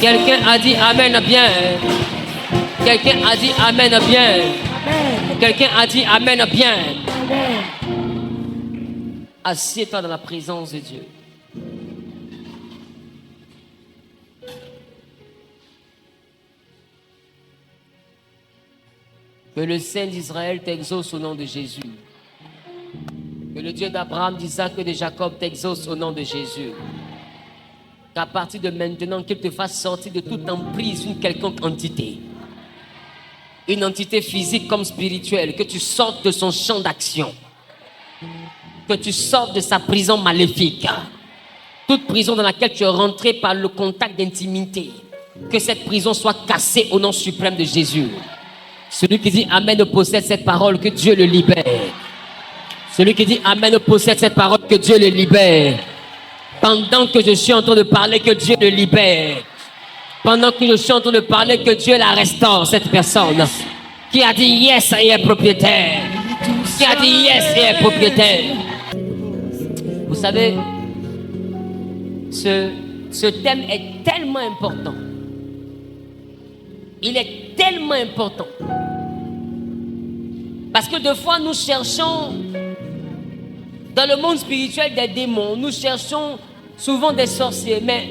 Quelqu'un a dit Amen bien. Quelqu'un a dit Amen bien. Quelqu'un a dit Amen bien. Assieds-toi dans la présence de Dieu. Que le Saint d'Israël t'exauce au nom de Jésus. Que le Dieu d'Abraham, d'Isaac et de Jacob t'exauce au nom de Jésus. Qu'à partir de maintenant, qu'il te fasse sortir de toute emprise, une quelconque entité. Une entité physique comme spirituelle. Que tu sortes de son champ d'action. Que tu sortes de sa prison maléfique. Toute prison dans laquelle tu es rentré par le contact d'intimité. Que cette prison soit cassée au nom suprême de Jésus. Celui qui dit Amen possède cette parole, que Dieu le libère. Celui qui dit Amen possède cette parole, que Dieu le libère. Pendant que je suis en train de parler, que Dieu le libère. Pendant que je suis en train de parler, que Dieu la restaure, cette personne. Qui a dit yes et est propriétaire. Qui a dit yes et est propriétaire. Vous savez, ce thème est tellement important. Il est tellement important. Parce que des fois, nous cherchons dans le monde spirituel des démons. Nous cherchons souvent des sorciers. Mais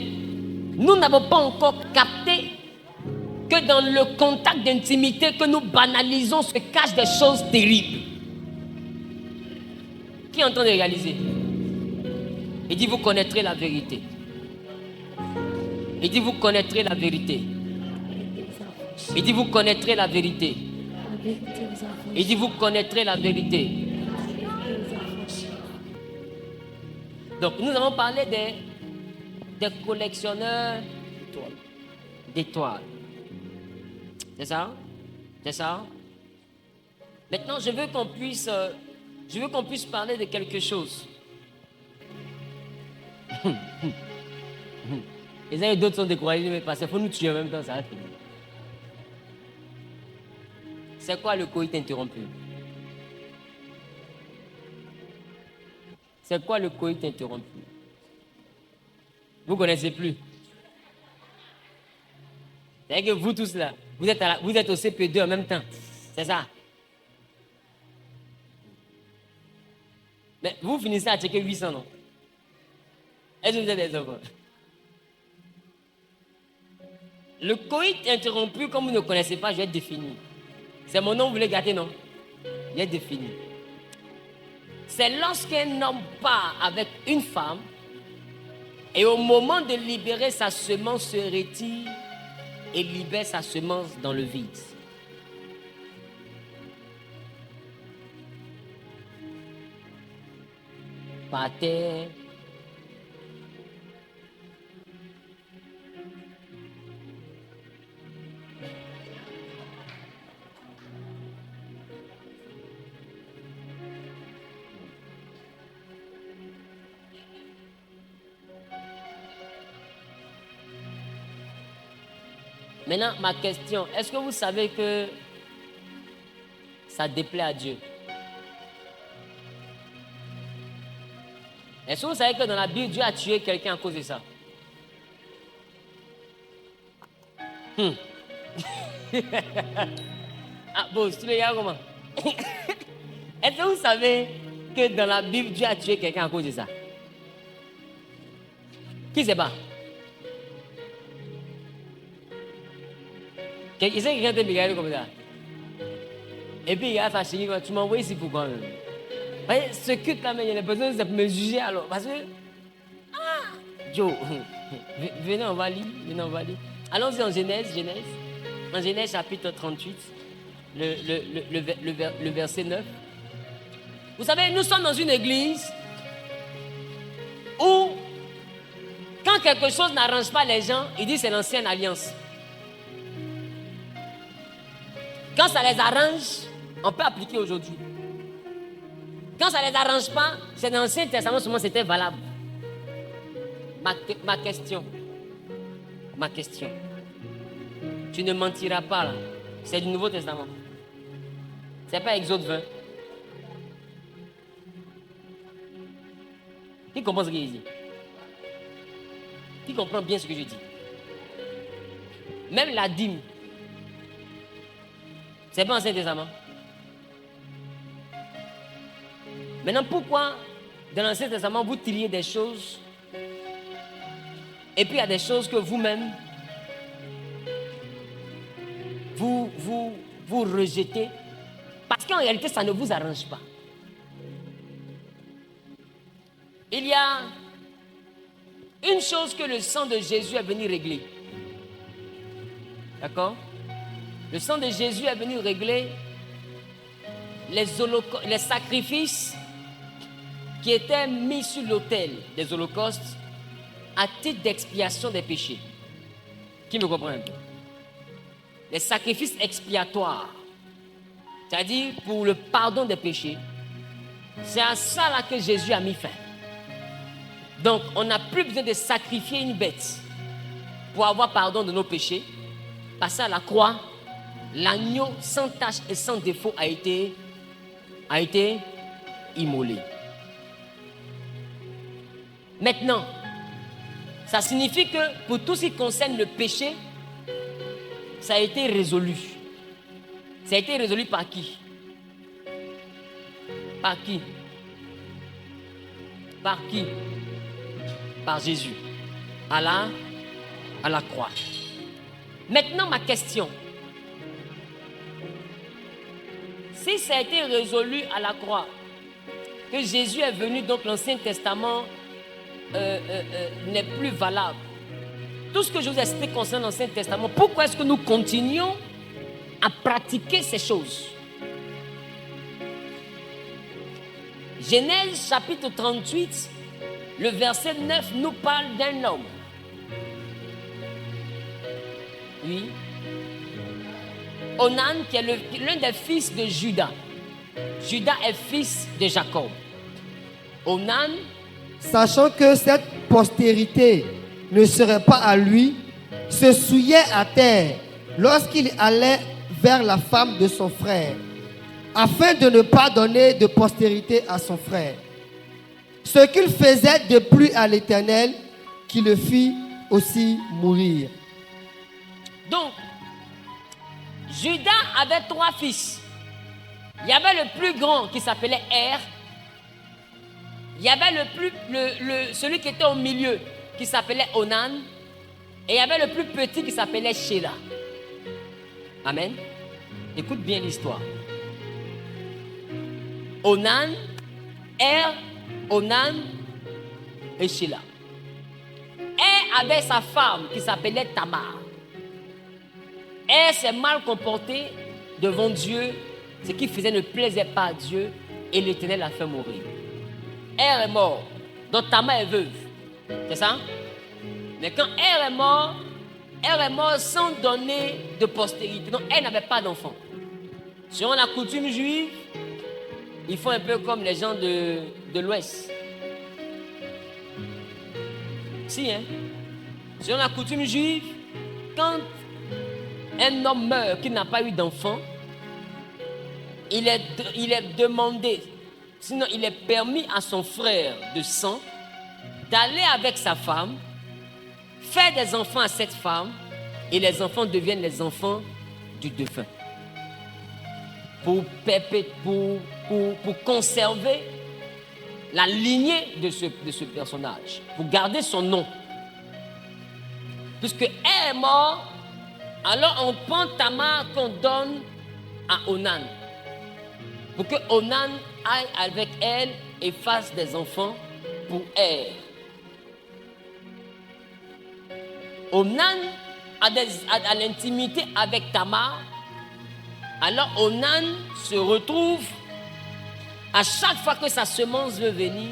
nous n'avons pas encore capté que dans le contact d'intimité que nous banalisons se cachent des choses terribles. Qui est en train de réaliser? Il dit, vous connaîtrez la vérité. Il dit, vous connaîtrez la vérité. Il dit, vous connaîtrez la vérité. Il dit, vous connaîtrez la vérité. Donc, nous avons parlé des collectionneurs d'étoiles. C'est ça? C'est ça? Maintenant, je veux qu'on puisse parler de quelque chose. Les uns et d'autres sont découragés, mais parce qu'il faut nous tuer en même temps, ça va finir. C'est quoi le coït interrompu? C'est quoi le coït interrompu? Vous ne connaissez plus. C'est-à-dire que vous tous là, vous êtes au CP2 en même temps. C'est ça. Mais vous finissez à checker 800, non? Est-ce que vous êtes des enfants? Le coït interrompu, comme vous ne connaissez pas, je vais définir. C'est mon nom, vous voulez gâter, non? Je vais définir. C'est lorsqu'un homme part avec une femme et au moment de libérer sa semence se retire et libère sa semence dans le vide. Par terre. Maintenant, ma question, est-ce que vous savez que ça déplaît à Dieu? Est-ce que vous savez que dans la Bible, Dieu a tué quelqu'un à cause de ça? Ah bon, tu le regardes comment? Est-ce que vous savez que dans la Bible, Dieu a tué quelqu'un à cause de ça? Qui sait pas? Il sait que quelqu'un te regarde comme ça. Et puis il a fâché, tu m'as envoyé ici pourquoi même? Ce culte là, mais il y a des personnes qui me juger alors. Parce que. Ah! Joe, venez, on va lire. Allons-y en Genèse. En Genèse chapitre 38, le verset 9. Vous savez, nous sommes dans une église où, quand quelque chose n'arrange pas les gens, ils disent c'est l'ancienne alliance. Quand ça les arrange, on peut appliquer aujourd'hui. Quand ça ne les arrange pas, c'est dans l'Ancien Testament seulement c'était valable. Ma question. Tu ne mentiras pas là. C'est du Nouveau Testament. C'est pas Exode 20. Qui comprend ce qu'il dit? Qui comprend bien ce que je dis? Même la dîme. C'est pas l'Ancien Testament. Maintenant, pourquoi dans l'Ancien Testament vous tiriez des choses et puis il y a des choses que vous-même vous rejetez parce qu'en réalité ça ne vous arrange pas. Il y a une chose que le sang de Jésus est venu régler. D'accord? Le sang de Jésus est venu régler les sacrifices qui étaient mis sur l'autel des holocaustes à titre d'expiation des péchés. Qui me comprend un peu? Les sacrifices expiatoires, c'est-à-dire pour le pardon des péchés. C'est à ça là que Jésus a mis fin. Donc, on n'a plus besoin de sacrifier une bête pour avoir pardon de nos péchés. Parce qu'à la croix, l'agneau sans tache et sans défaut a été immolé. Maintenant, ça signifie que pour tout ce qui concerne le péché, ça a été résolu. Ça a été résolu par qui? Par qui? Par qui? Par Jésus. À la croix. Maintenant, ma question. Si ça a été résolu à la croix, que Jésus est venu, donc l'Ancien Testament n'est plus valable. Tout ce que je vous ai cité concernant l'Ancien Testament, pourquoi est-ce que nous continuons à pratiquer ces choses? Genèse chapitre 38, le verset 9 nous parle d'un homme. Oui. Onan, qui est l'un des fils de Juda. Juda est fils de Jacob. Onan, sachant que cette postérité ne serait pas à lui, se souillait à terre lorsqu'il allait vers la femme de son frère, afin de ne pas donner de postérité à son frère. Ce qu'il faisait de plus à l'Éternel, qui le fit aussi mourir. Donc, Juda avait 3 fils. Il y avait le plus grand qui s'appelait Er. Il y avait celui qui était au milieu qui s'appelait Onan. Et il y avait le plus petit qui s'appelait Shelah. Amen. Écoute bien l'histoire. Onan, Er, Onan et Shelah. Er avait sa femme qui s'appelait Tamar. Er s'est mal comporté devant Dieu, ce qui faisait ne plaisait pas à Dieu, et l'Éternel l'a fait mourir. Er est mort, donc Tamar est veuve. C'est ça? Mais quand Er est mort sans donner de postérité. Donc elle n'avait pas d'enfant. Selon la coutume juive, ils font un peu comme les gens de l'Ouest. Si, hein? Selon la coutume juive, quand un homme meurt qui n'a pas eu d'enfant, il est demandé, sinon il est permis à son frère de sang d'aller avec sa femme, faire des enfants à cette femme, et les enfants deviennent les enfants du défunt. Pour conserver la lignée de ce personnage, pour garder son nom. Puisque elle est morte, alors on prend Tamar qu'on donne à Onan. Pour que Onan aille avec elle et fasse des enfants pour elle. Onan a l'intimité avec Tamar. Alors Onan se retrouve, à chaque fois que sa semence veut venir,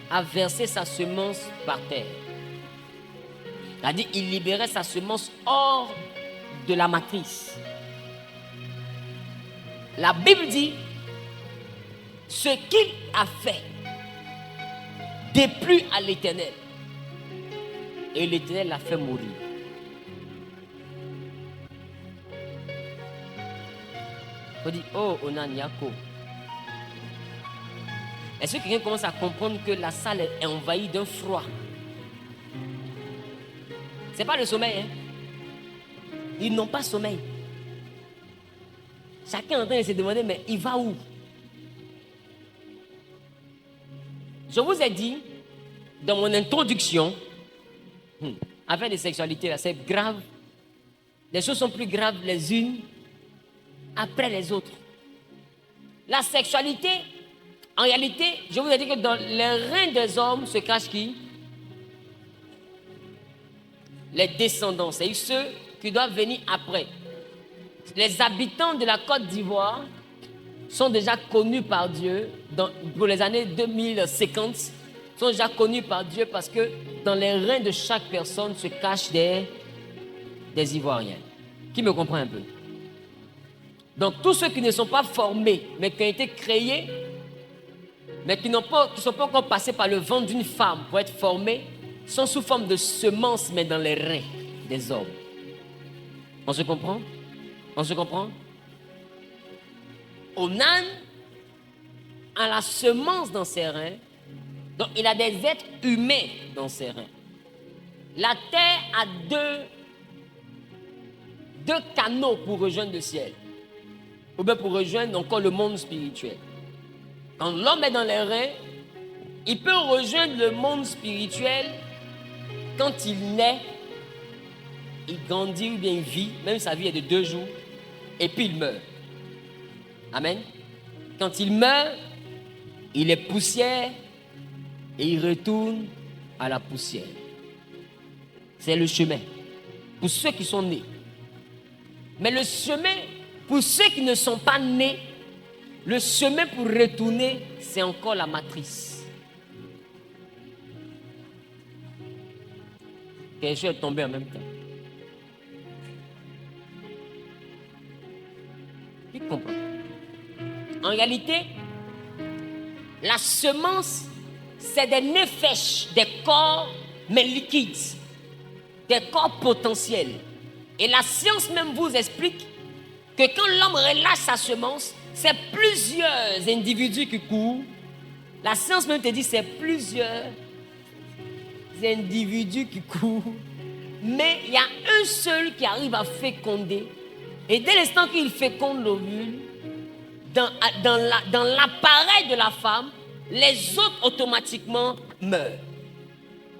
à verser sa semence par terre. C'est-à-dire il libérait sa semence hors de la matrice. La Bible dit, ce qu'il a fait déplut à l'Éternel. Et l'Éternel l'a fait mourir. On dit, oh, Onan Yako. Est-ce que quelqu'un commence à comprendre que la salle est envahie d'un froid? C'est pas le sommeil, hein? Ils n'ont pas sommeil. Chacun est en train de se demander, mais il va où? Je vous ai dit, dans mon introduction, afin de sexualité, là, c'est grave. Les choses sont plus graves les unes après les autres. La sexualité, en réalité, je vous ai dit que dans les reins des hommes se cachent qui? Les descendants, c'est ceux qui doivent venir après. Les habitants de la Côte d'Ivoire sont déjà connus par Dieu pour les années 2050, sont déjà connus par Dieu parce que dans les reins de chaque personne se cachent des Ivoiriens. Qui me comprend un peu? Donc tous ceux qui ne sont pas formés, mais qui ont été créés, mais qui ne sont pas encore passés par le ventre d'une femme pour être formés, sont sous forme de semences, mais dans les reins des hommes. On se comprend? On se comprend? Onan a la semence dans ses reins, donc il a des êtres humains dans ses reins. La terre a deux canaux pour rejoindre le ciel, ou bien pour rejoindre encore le monde spirituel. Quand l'homme est dans les reins, il peut rejoindre le monde spirituel quand il naît, il grandit ou bien il vit, même sa vie est de 2 jours, et puis il meurt. Amen. Quand il meurt, il est poussière et il retourne à la poussière. C'est le chemin pour ceux qui sont nés. Mais le chemin pour ceux qui ne sont pas nés, le chemin pour retourner, c'est encore la matrice. Quelque chose est tombé en même temps. Qui comprend? En réalité, la semence, c'est des nefesh, des corps, mais liquides, des corps potentiels. Et la science même vous explique que quand l'homme relâche sa semence, c'est plusieurs individus qui courent. La science même te dit c'est plusieurs individus qui courent. Mais il y a un seul qui arrive à féconder. Et dès l'instant qu'il féconde l'ovule, dans l'appareil de la femme, les autres automatiquement meurent.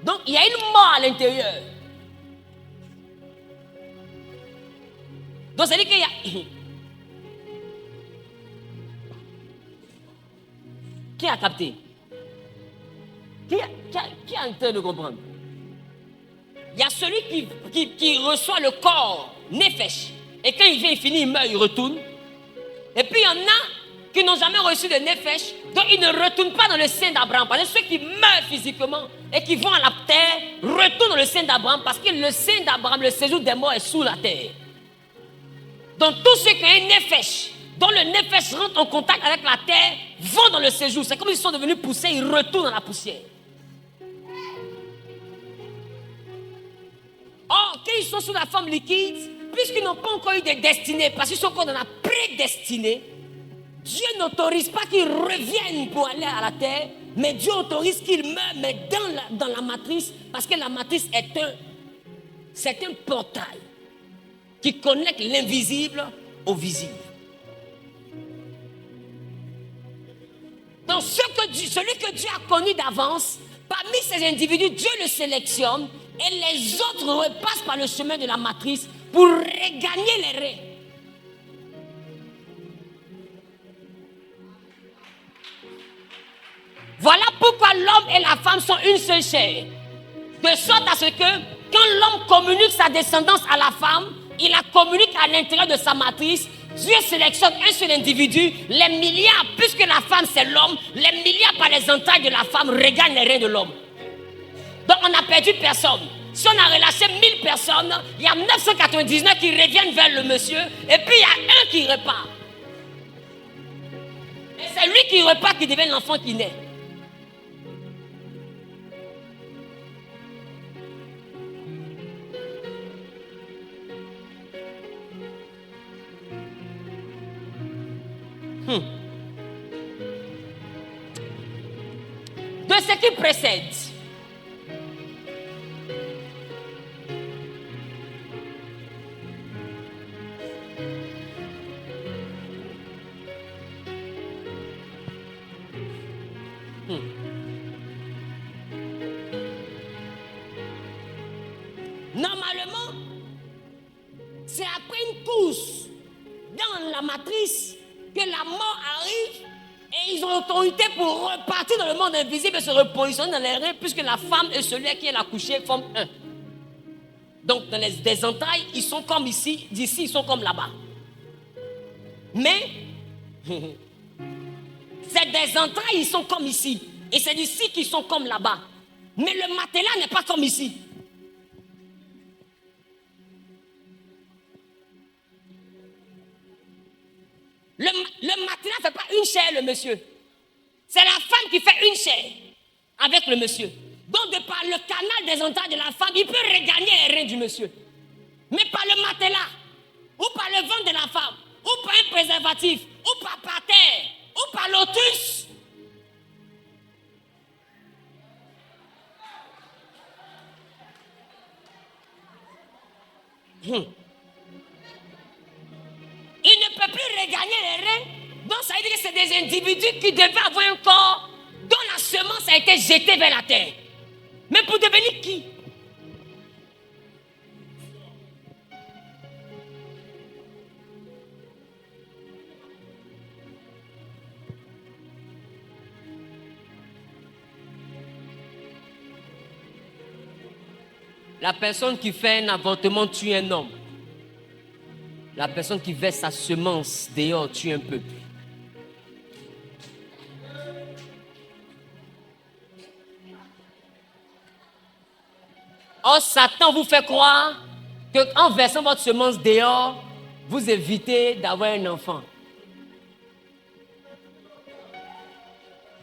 Donc il y a une mort à l'intérieur. Donc, c'est-à-dire qu'il y a... Qui a capté? Qui a en train de comprendre? Il y a celui qui reçoit le corps, nefesh. Et quand il vient, il finit, il meurt, il retourne. Et puis, il y en a qui n'ont jamais reçu de nefesh, donc ils ne retournent pas dans le sein d'Abraham. Parce que ceux qui meurent physiquement et qui vont à la terre, retournent dans le sein d'Abraham parce que le sein d'Abraham, le séjour des morts est sous la terre. Donc tous ceux qui ont un nefesh, dont le nefesh rentre en contact avec la terre, vont dans le séjour. C'est comme s'ils sont devenus poussière, ils retournent dans la poussière. Or, quand ils sont sous la forme liquide, puisqu'ils n'ont pas encore eu de destinée, parce qu'ils sont encore dans la prédestinée, Dieu n'autorise pas qu'ils reviennent pour aller à la terre, mais Dieu autorise qu'ils meurent, mais dans la matrice, parce que la matrice c'est un portail qui connecte l'invisible au visible. Donc celui que Dieu a connu d'avance, parmi ces individus, Dieu le sélectionne et les autres repassent par le chemin de la matrice pour regagner les reins. Voilà pourquoi l'homme et la femme sont une seule chair. De sorte à ce que quand l'homme communique sa descendance à la femme, il la communique à l'intérieur de sa matrice. Dieu sélectionne un seul individu, les milliards, puisque la femme c'est l'homme, les milliards par les entrailles de la femme regagnent les reins de l'homme. Donc on n'a perdu personne. Si on a relâché 1000 personnes, il y a 999 qui reviennent vers le monsieur, et puis il y a un qui repart. Et c'est lui qui repart qui devient l'enfant qui naît. De ce qui précède, C'est après une course dans la matrice que la mort arrive et ils ont l'autorité pour repartir dans le monde invisible et se repositionner dans les reins puisque la femme et celui qui l'a couché forment un. Donc dans des entrailles, ils sont comme ici, d'ici ils sont comme là-bas. Mais c'est des entrailles, ils sont comme ici. Et c'est d'ici qu'ils sont comme là-bas. Mais le matelas n'est pas comme ici. Le matelas ne fait pas une chair, le monsieur. C'est la femme qui fait une chair avec le monsieur. Donc, de par le canal des entrailles de la femme, il peut regagner les reins du monsieur. Mais par le matelas, ou par le ventre de la femme, ou par un préservatif, ou par terre, ou par lotus. Il ne peut plus regagner les reins. Donc ça veut dire que c'est des individus qui devaient avoir un corps dont la semence a été jetée vers la terre. Mais pour devenir qui? La personne qui fait un avortement tue un homme. La personne qui verse sa semence dehors tue un peuple. Or, Satan vous fait croire qu'en versant votre semence dehors, vous évitez d'avoir un enfant.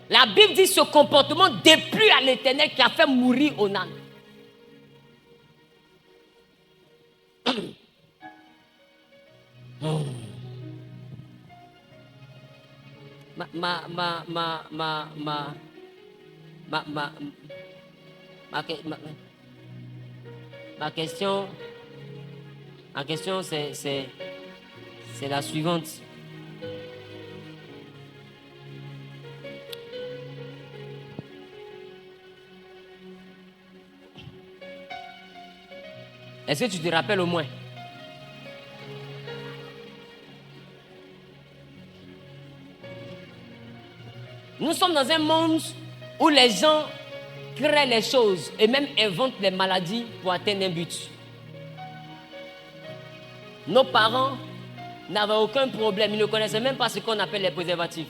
La Bible dit ce comportement déplut à l'Éternel qui a fait mourir Onan. Ma question c'est la suivante. Est-ce que tu te rappelles au moins? Nous sommes dans un monde où les gens créent les choses et même inventent les maladies pour atteindre un but. Nos parents n'avaient aucun problème, ils ne connaissaient même pas ce qu'on appelle les préservatifs.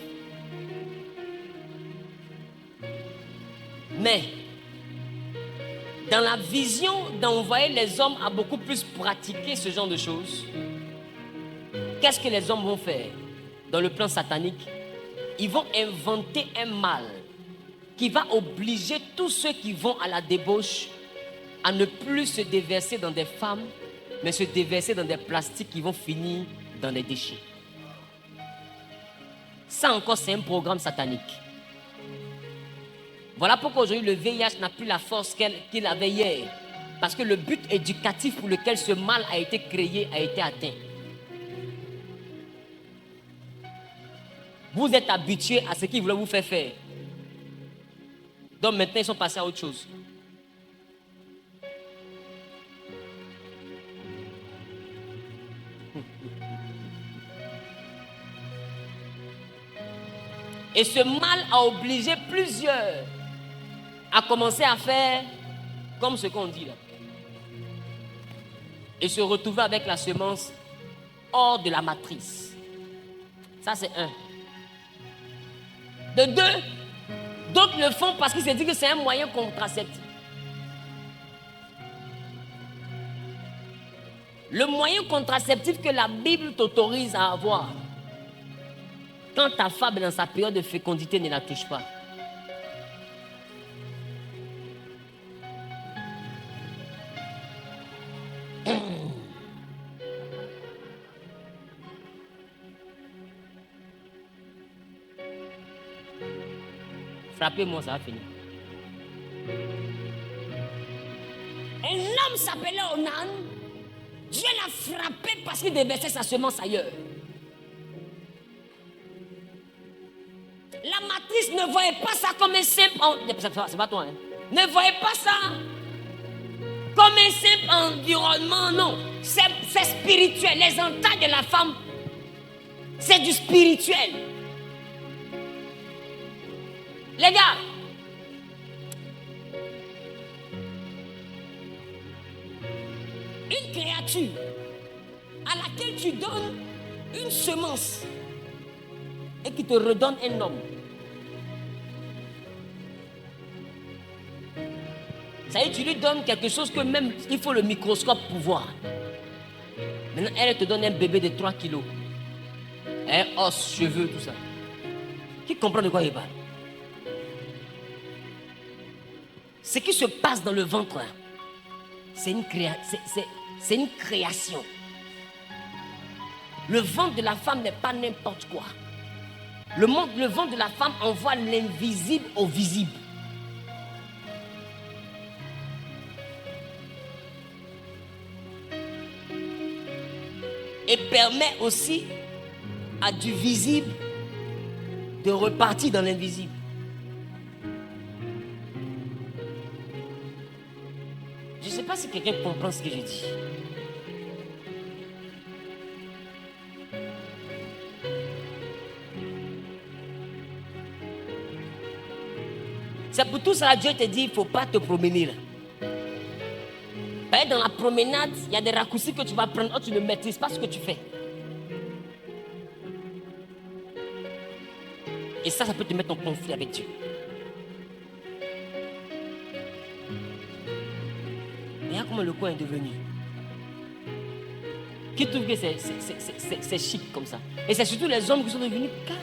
Mais, dans la vision d'envoyer les hommes à beaucoup plus pratiquer ce genre de choses, qu'est-ce que les hommes vont faire dans le plan satanique? Ils vont inventer un mal qui va obliger tous ceux qui vont à la débauche à ne plus se déverser dans des femmes, mais se déverser dans des plastiques qui vont finir dans les déchets. Ça encore, c'est un programme satanique. Voilà pourquoi aujourd'hui le VIH n'a plus la force qu'il avait hier. Parce que le but éducatif pour lequel ce mal a été créé a été atteint. Vous êtes habitués à ce qu'ils voulaient vous faire faire. Donc maintenant, ils sont passés à autre chose. Et ce mal a obligé plusieurs à commencer à faire comme ce qu'on dit là. Et se retrouver avec la semence hors de la matrice. Ça, c'est un. De deux, d'autres le font parce qu'ils se disent que c'est un moyen contraceptif. Le moyen contraceptif que la Bible t'autorise à avoir, quand ta femme est dans sa période de fécondité, ne la touche pas. Frappez-moi, ça va finir. Un homme s'appelait Onan. Dieu l'a frappé parce qu'il déversait sa semence ailleurs. La matrice ne voyait pas ça comme un simple... C'est pas toi, hein? Ne voyait pas ça comme un simple environnement, non. C'est c'est spirituel. Les entrailles de la femme, c'est du spirituel. Les gars, une créature à laquelle tu donnes une semence et qui te redonne un homme. Ça y est, tu lui donnes quelque chose que même il faut le microscope pour voir. Maintenant, elle te donne un bébé de 3 kilos. Un os, cheveux, tout ça. Qui comprend de quoi il parle? Ce qui se passe dans le ventre, c'est une création. Le ventre de la femme n'est pas n'importe quoi. Le ventre de la femme envoie l'invisible au visible. Et permet aussi à du visible de repartir dans l'invisible. Je ne sais pas si quelqu'un comprend ce que je dis. C'est pour tout ça que Dieu te dit, il ne faut pas te promener là. Dans la promenade, il y a des raccourcis que tu vas prendre. Tu ne maîtrises pas ce que tu fais. Et ça peut te mettre en conflit avec Dieu. Regarde comment le coin est devenu. Qui trouve que c'est chic comme ça. Et c'est surtout les hommes qui sont devenus calmes.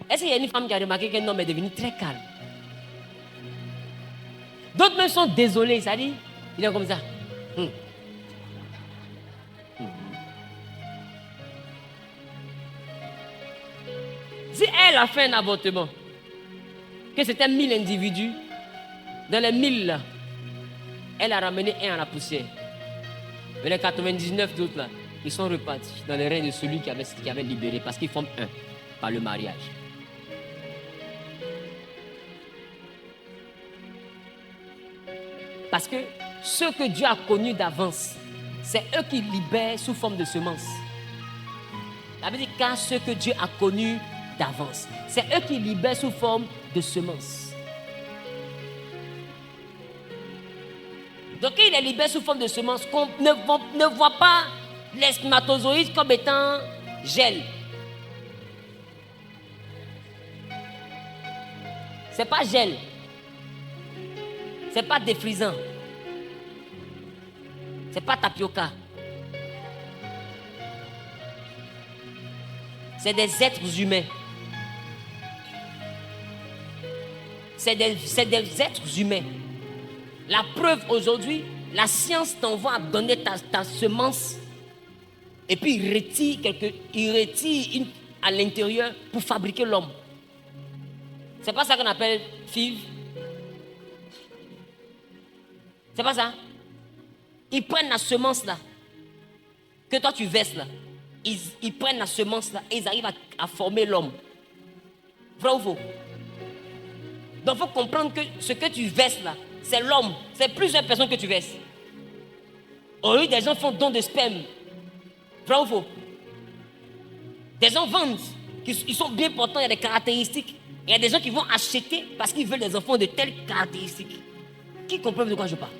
Est-ce qu'il y a une femme qui a remarqué qu'un homme est devenu très calme? D'autres même sont désolés, ça dit, il est comme ça. Si elle a fait un avortement, que c'était 1000 individus, dans les 1000 là, elle a ramené un à la poussière. Mais les 99 d'autres là, ils sont repartis dans les reins de celui qui avait libéré, parce qu'ils forment un par le mariage. Parce que ceux que Dieu a connus d'avance, c'est eux qui libèrent sous forme de semences. Ça veut dire car ceux que Dieu a connus d'avance, c'est eux qui libèrent sous forme de semences. Donc il les libère sous forme de semences, qu'on ne voit pas les spermatozoïdes comme étant gel. C'est pas gel. C'est pas défrisant. C'est pas tapioca. C'est des êtres humains. C'est des êtres humains. La preuve aujourd'hui, la science t'envoie à donner ta semence et puis il retire à l'intérieur pour fabriquer l'homme. C'est pas ça qu'on appelle FIV. C'est pas ça. Ils prennent la semence là, que toi tu verses là. Ils prennent la semence là et ils arrivent à former l'homme. Vrai ou faux? Donc il faut comprendre que ce que tu verses là, c'est l'homme. C'est plusieurs personnes que tu verses. Aujourd'hui, des gens font don de sperme. Vrai ou faux? Des gens vendent. Ils sont bien portants, il y a des caractéristiques. Il y a des gens qui vont acheter parce qu'ils veulent des enfants de telles caractéristiques. Qui comprend de quoi je parle?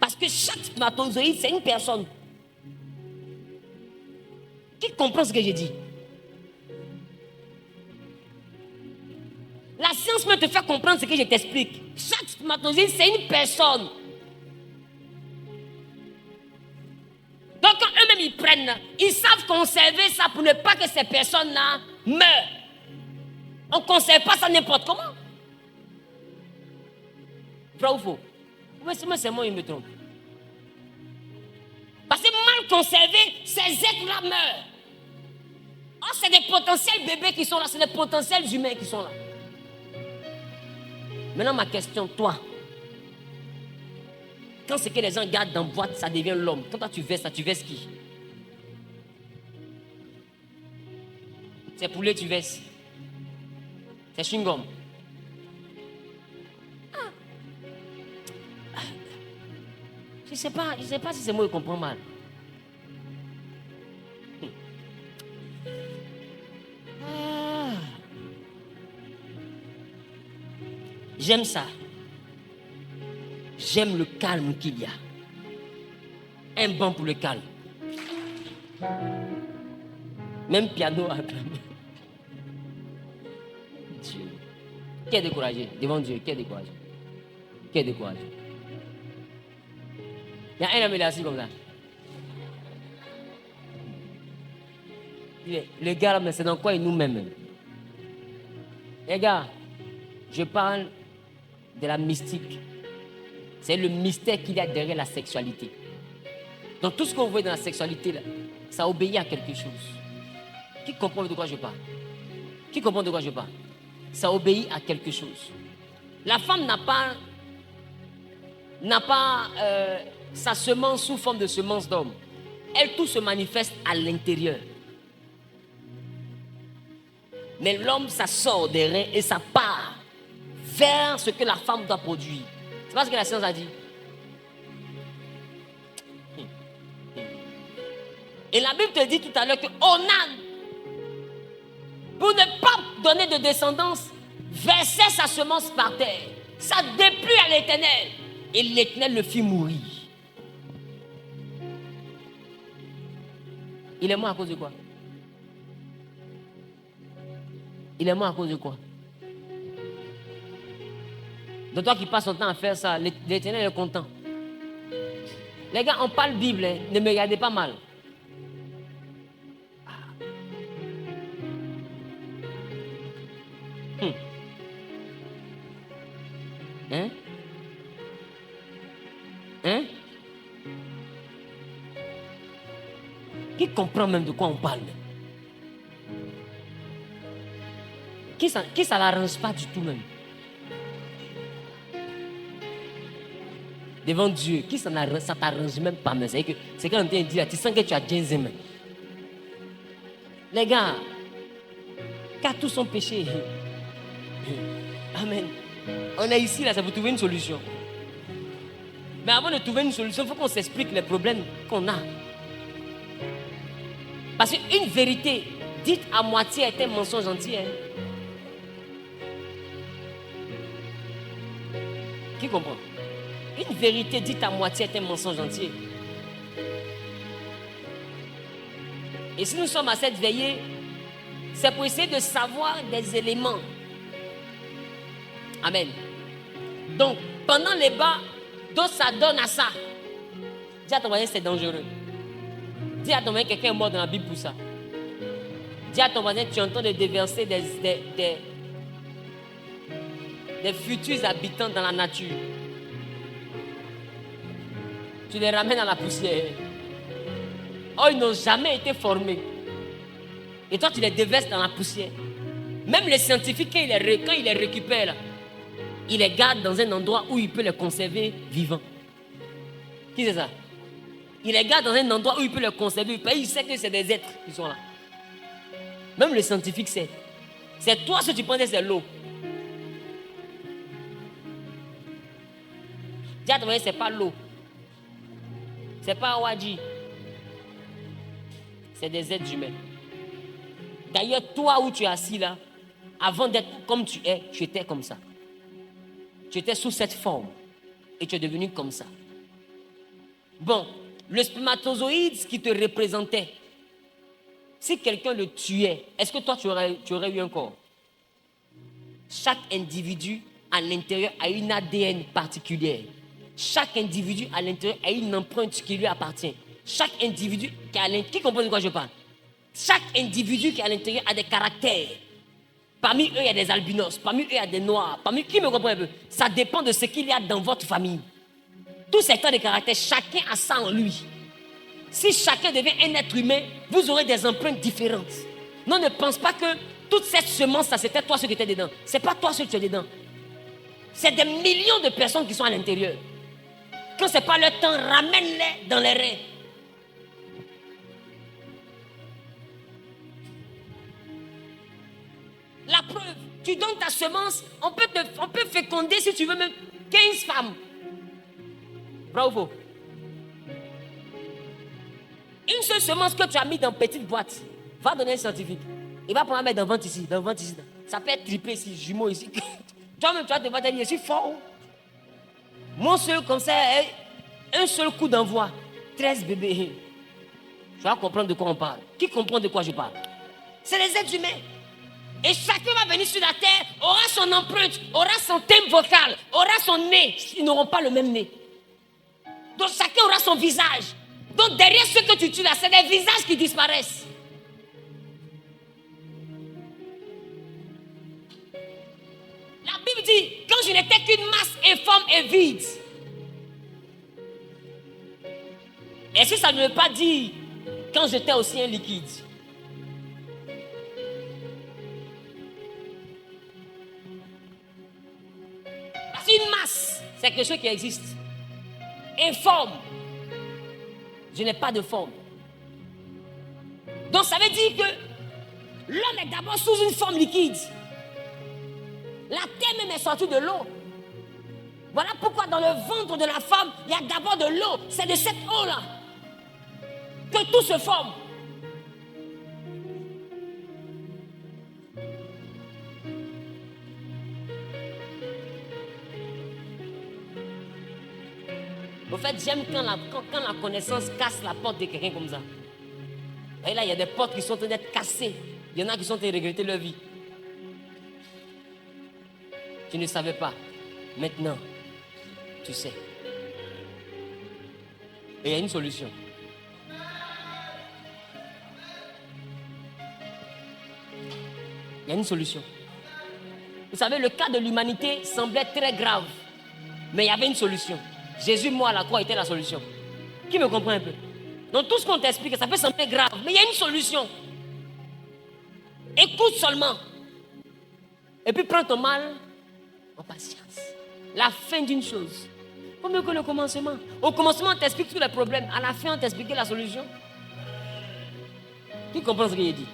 Parce que chaque spermatozoïde, c'est une personne. Qui comprend ce que j'ai dit? La science peut te faire comprendre ce que je t'explique. Chaque spermatozoïde, c'est une personne. Donc quand eux-mêmes ils prennent, ils savent conserver ça pour ne pas que ces personnes-là meurent. On ne conserve pas ça n'importe comment. Vrai ou faux? Moi, c'est moi, il me trompe. Parce que mal conservé, ces êtres-là meurent. Oh, c'est des potentiels bébés qui sont là, c'est des potentiels humains qui sont là. Maintenant, ma question, toi, quand ce que les gens gardent dans la boîte, ça devient l'homme. Quand toi tu verses ça, tu verses qui? C'est poulet, tu verses. C'est chewing-gum. Je ne sais pas si c'est moi qui comprends mal. Ah. J'aime ça. J'aime le calme qu'il y a. Un banc pour le calme. Même piano à acclamer. Dieu. Qui est découragé devant Dieu? Qui est découragé? Qui est découragé? Il y a un homme, il est assis comme ça. Le gars, mais c'est dans quoi il nous même? Les gars, je parle de la mystique. C'est le mystère qu'il y a derrière la sexualité. Donc tout ce qu'on voit dans la sexualité, là, ça obéit à quelque chose. Qui comprend de quoi je parle? Qui comprend de quoi je parle? Ça obéit à quelque chose. La femme n'a pas sa semence sous forme de semence d'homme. Elle, tout se manifeste à l'intérieur. Mais l'homme, ça sort des reins et ça part vers ce que la femme doit produire. C'est pas ce que la science a dit. Et la Bible te dit tout à l'heure que Onan, pour ne pas donner de descendance, versait sa semence par terre. Ça déplut à l'Éternel. Et l'Éternel le fit mourir. Il est mort à cause de quoi? Il est mort à cause de quoi? De toi qui passes ton temps à faire ça, l'Éternel est content. Les gars, on parle Bible, hein? Ne me regardez pas mal. Hein? Hein? Qui comprend même de quoi on parle? Qui ça l'arrange pas du tout même? Devant Dieu, qui ça t'arrange même pas même? C'est quand on te dit là, tu sens que tu as 15 même. Les gars, car tous sont péchés. Amen. On est ici là, ça pour trouver une solution. Mais avant de trouver une solution, il faut qu'on s'explique les problèmes qu'on a. Parce qu'une vérité dite à moitié est un mensonge entier. Hein? Qui comprend? Une vérité dite à moitié est un mensonge entier. Et si nous sommes à cette veillée, c'est pour essayer de savoir des éléments. Amen. Donc, pendant les bas, d'autres ça donne à ça. Dis à ton voisin, c'est dangereux. Dis à ton voisin, quelqu'un est mort dans la Bible pour ça. Dis à ton voisin, tu es en train de déverser des futurs habitants dans la nature. Tu les ramènes à la poussière. Oh, ils n'ont jamais été formés. Et toi, tu les déverses dans la poussière. Même les scientifiques, quand ils les récupèrent, là, ils les gardent dans un endroit où il peut les conserver vivants. Qui c'est ça? Il les garde dans un endroit où il peut les conserver. Il sait que c'est des êtres qui sont là. Même le scientifique sait. C'est toi ce que tu pensais, c'est l'eau. Dis à ton voisin, c'est pas l'eau. C'est pas Awadji. C'est des êtres humains. D'ailleurs, toi où tu es assis là, avant d'être comme tu es, tu étais comme ça. Tu étais sous cette forme. Et tu es devenu comme ça. Bon, le spermatozoïde qui te représentait, si quelqu'un le tuait, est-ce que toi tu aurais eu un corps? Chaque individu à l'intérieur a une ADN particulière. Chaque individu à l'intérieur a une empreinte qui lui appartient. Chaque individu qui est à l'intérieur, qui comprend de quoi je parle? Chaque individu qui est à l'intérieur a des caractères. Parmi eux, il y a des albinos. Parmi eux, il y a des noirs. Parmi qui me comprend un peu? Ça dépend de ce qu'il y a dans votre famille. Tous ces tas de caractères, chacun a ça en lui. Si chacun devient un être humain, vous aurez des empreintes différentes. Non, ne pense pas que toute cette semence, ça c'était toi ce qui était dedans. C'est pas toi ce qui es dedans. C'est des millions de personnes qui sont à l'intérieur. Quand c'est pas leur temps, ramène-les dans les reins. La preuve, tu donnes ta semence, on peut féconder si tu veux même 15 femmes. Bravo. seule semence que tu as mis dans une petite boîte, va donner un scientifique. Il va prendre la mettre dans le ventre ici, dans le ventre ici. Ça peut être triplé ici, jumeau ici. Toi-même, tu vas te voir, je suis fort. Mon seul, comme ça, un seul coup d'envoi, 13 bébés. Tu vas comprendre de quoi on parle. Qui comprend de quoi je parle? C'est les êtres humains. Et chacun va venir sur la terre, aura son empreinte, aura son thème vocal, aura son nez. Ils n'auront pas le même nez. Donc chacun aura son visage. Donc derrière ce que tu tues là, c'est des visages qui disparaissent. La Bible dit, quand je n'étais qu'une masse informe et vide. Est-ce que ça ne veut pas dire quand j'étais aussi un liquide? Parce qu'une masse, c'est quelque chose qui existe. Informe. Je n'ai pas de forme. Donc ça veut dire que l'homme est d'abord sous une forme liquide. La terre même est sortie de l'eau. Voilà pourquoi dans le ventre de la femme, il y a d'abord de l'eau. C'est de cette eau-là que tout se forme. Au fait, j'aime quand la connaissance casse la porte de quelqu'un comme ça. Et là, il y a des portes qui sont en train d'être cassées. Il y en a qui sont en train de regretter leur vie. Tu ne savais pas. Maintenant, tu sais. Et il y a une solution. Il y a une solution. Vous savez, le cas de l'humanité semblait très grave. Mais il y avait une solution. Jésus, moi, à la croix, était la solution. Qui me comprend un peu? Donc tout ce qu'on t'explique, ça peut sembler grave, mais il y a une solution. Écoute seulement. Et puis prends ton mal en patience. La fin d'une chose, vaut mieux que le commencement. Au commencement, on t'explique tous les problèmes. À la fin, on t'explique la solution. Qui comprend ce qu'il a dit?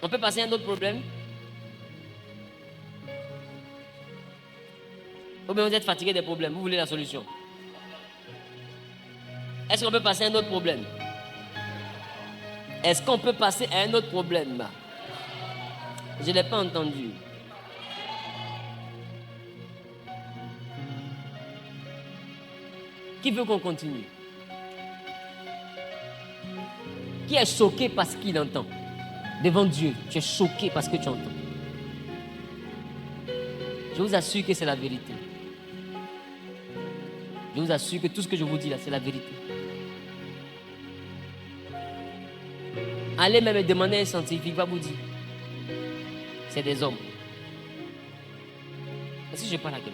On peut passer à un autre problème? Ou bien vous êtes fatigué des problèmes, vous voulez la solution? Est-ce qu'on peut passer à un autre problème? Est-ce qu'on peut passer à un autre problème? Je ne l'ai pas entendu. Qui veut qu'on continue? Qui est choqué par ce qu'il entend? Devant Dieu, tu es choqué parce que tu entends. Je vous assure que c'est la vérité. Je vous assure que tout ce que je vous dis là, c'est la vérité. Allez même demander à un scientifique, il va vous dire. C'est des hommes. Est-ce que je parle à quelqu'un?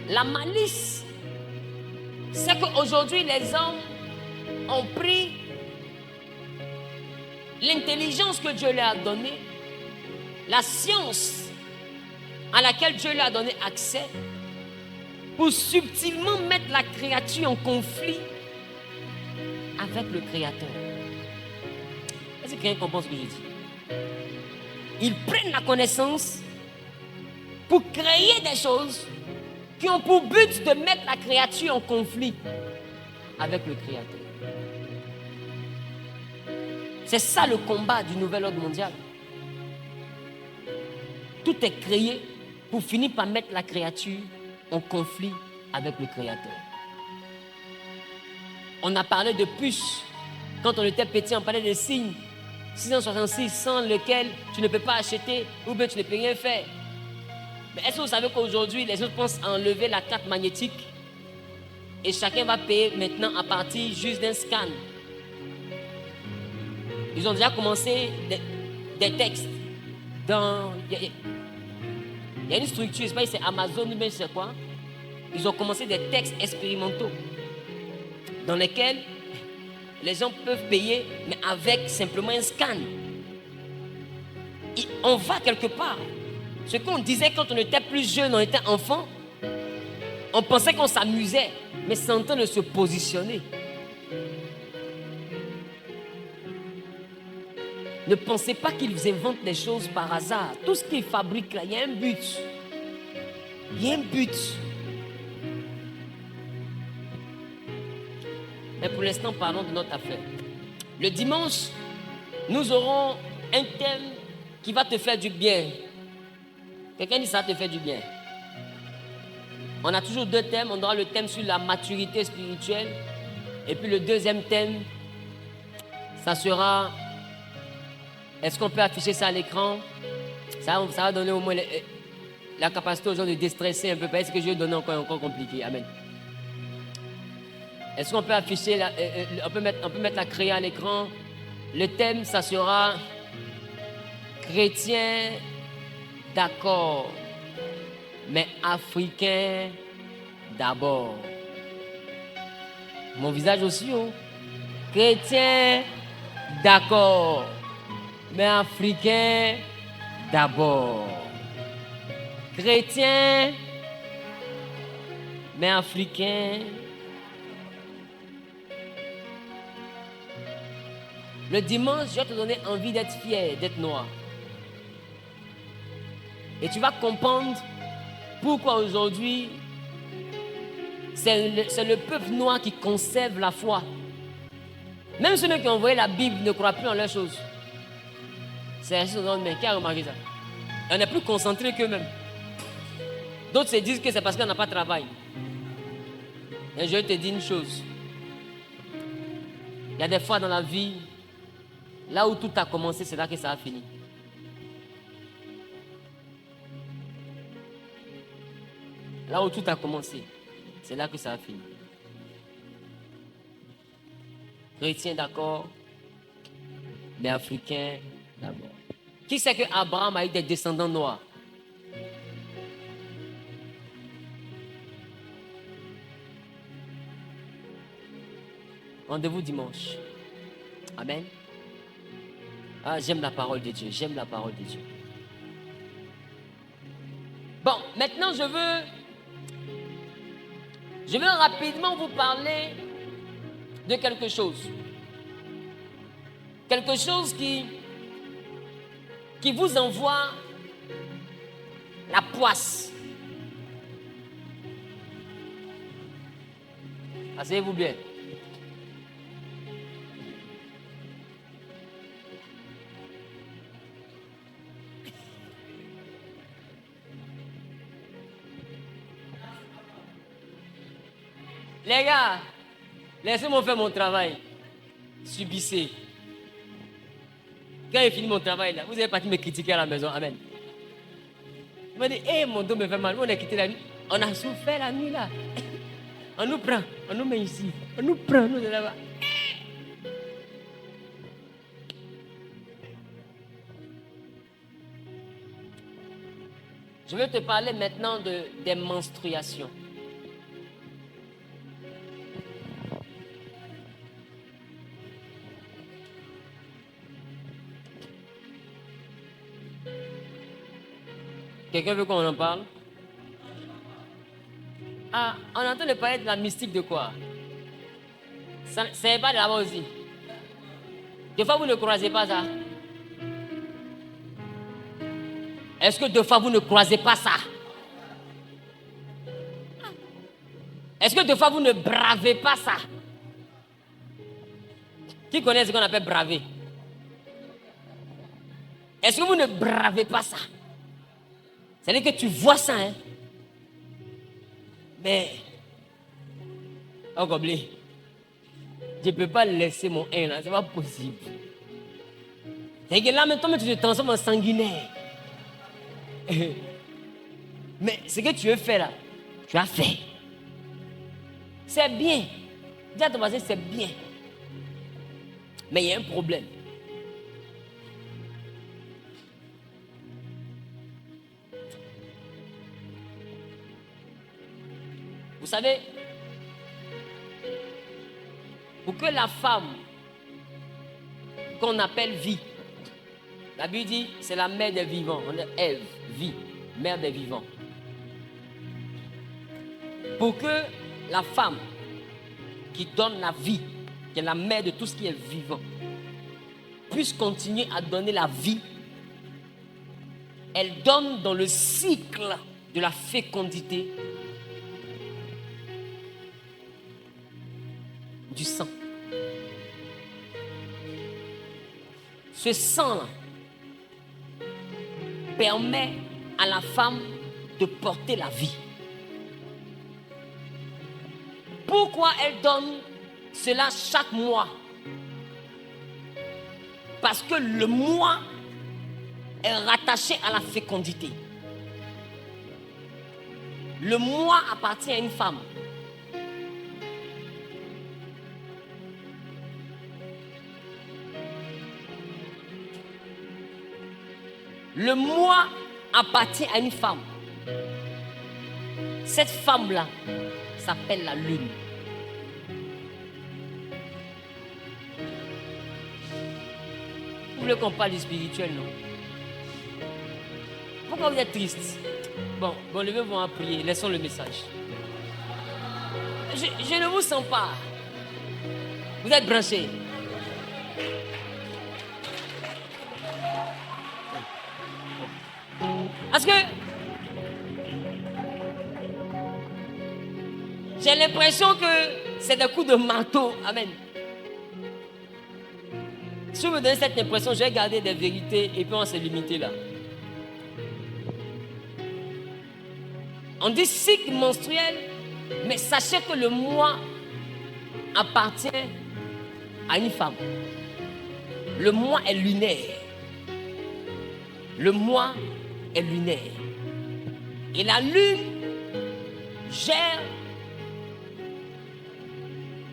La malice, c'est qu'aujourd'hui les hommes ont pris l'intelligence que Dieu leur a donnée, la science à laquelle Dieu leur a donné accès, pour subtilement mettre la créature en conflit avec le Créateur. Est-ce que quelqu'un comprend ce que je dis? Ils prennent la connaissance pour créer des choses qui ont pour but de mettre la créature en conflit avec le Créateur. C'est ça le combat du nouvel ordre mondial. Tout est créé pour finir par mettre la créature en conflit avec le Créateur. On a parlé de puces. Quand on était petit, on parlait de signes. 666 sans lequel tu ne peux pas acheter ou bien tu ne peux rien faire. Mais est-ce que vous savez qu'aujourd'hui, les autres pensent à enlever la carte magnétique et chacun va payer maintenant à partir juste d'un scan? Ils ont déjà commencé des textes. Il y a une structure, je ne sais pas si c'est Amazon ou bien je sais quoi. Ils ont commencé des textes expérimentaux dans lesquels les gens peuvent payer, mais avec simplement un scan. On va quelque part. Ce qu'on disait quand on était plus jeune, on était enfant, on pensait qu'on s'amusait, mais c'est en train de se positionner. Ne pensez pas qu'ils inventent des choses par hasard. Tout ce qu'ils fabriquent là, il y a un but. Il y a un but. Mais pour l'instant, parlons de notre affaire. Le dimanche, nous aurons un thème qui va te faire du bien. Quelqu'un dit ça te fait du bien. On a toujours deux thèmes. On aura le thème sur la maturité spirituelle. Et puis le deuxième thème, ça sera... Est-ce qu'on peut afficher ça à l'écran? Ça va donner au moins la capacité aux gens de déstresser un peu. Parce que je vais donner encore compliqué. Amen. Est-ce qu'on peut afficher, on peut mettre la créa à l'écran? Le thème, ça sera chrétien d'accord, mais africain d'abord. Mon visage aussi, oh. Chrétien d'accord, mais africain d'abord. Chrétien, mais africain. Le dimanche, je vais te donner envie d'être fier, d'être noir. Et tu vas comprendre pourquoi aujourd'hui, c'est le peuple noir qui conserve la foi. Même ceux qui ont envoyé la Bible ne croient plus en leurs choses. C'est ainsi qu'on dit, mais qui a remarqué ça? On est plus concentré qu'eux-mêmes. D'autres se disent que c'est parce qu'on n'a pas de travail. Et je vais te dire une chose. Il y a des fois dans la vie, là où tout a commencé, c'est là que ça a fini. Là où tout a commencé, c'est là que ça a fini. Chrétien d'accord, mais africain d'abord. Qui sait que Abraham a eu des descendants noirs? Rendez-vous dimanche. Amen. Ah, j'aime la parole de Dieu. J'aime la parole de Dieu. Bon, maintenant je veux rapidement vous parler de quelque chose. Quelque chose qui vous envoie la poisse. Asseyez-vous bien. Les gars, laissez-moi faire mon travail. Subissez. Quand j'ai fini mon travail là, vous allez partir me critiquer à la maison. Amen. Il m'a dit, hé, mon dos me fait mal. On a quitté la nuit. On a souffert la nuit là. On nous prend, on nous met ici. On nous prend, nous de là-bas. Je vais te parler maintenant des menstruations. Quelqu'un veut qu'on en parle? Ah, on entend de parler de la mystique de quoi? C'est pas de là-bas aussi. Des fois, vous ne croisez pas ça. Est-ce que des fois, vous ne croisez pas ça? Est-ce que des fois, vous ne bravez pas ça? Qui connaît ce qu'on appelle braver? Est-ce que vous ne bravez pas ça? C'est-à-dire que tu vois ça, hein? Mais, oh gobelet, je ne peux pas laisser mon hain là, c'est pas possible. C'est que là maintenant tu te transformes en sanguinaire. Mais ce que tu veux faire là, tu as fait. C'est bien. Dis à ton voisin, c'est bien. Mais il y a un problème. Vous savez, pour que la femme qu'on appelle vie, la Bible dit c'est la mère des vivants. On est Ève, vie, mère des vivants. Pour que la femme qui donne la vie, qui est la mère de tout ce qui est vivant, puisse continuer à donner la vie, elle donne dans le cycle de la fécondité du sang. Ce sang-là permet à la femme de porter la vie. Pourquoi elle donne cela chaque mois? Parce que le mois est rattaché à la fécondité. Le mois appartient à une femme. Le mois appartient à une femme. Cette femme-là s'appelle la lune. Vous voulez qu'on parle du spirituel, non? Pourquoi vous êtes triste? Bon, levez-vous à prier, laissons le message. Je ne vous sens pas. Vous êtes branchés. Parce que j'ai l'impression que c'est des coups de marteau. Amen. Si vous me donnez cette impression, je vais garder des vérités et puis on va se limiter là. On dit cycle menstruel, mais sachez que le mois appartient à une femme. Le mois est lunaire. Le mois est lunaire. Et la lune gère,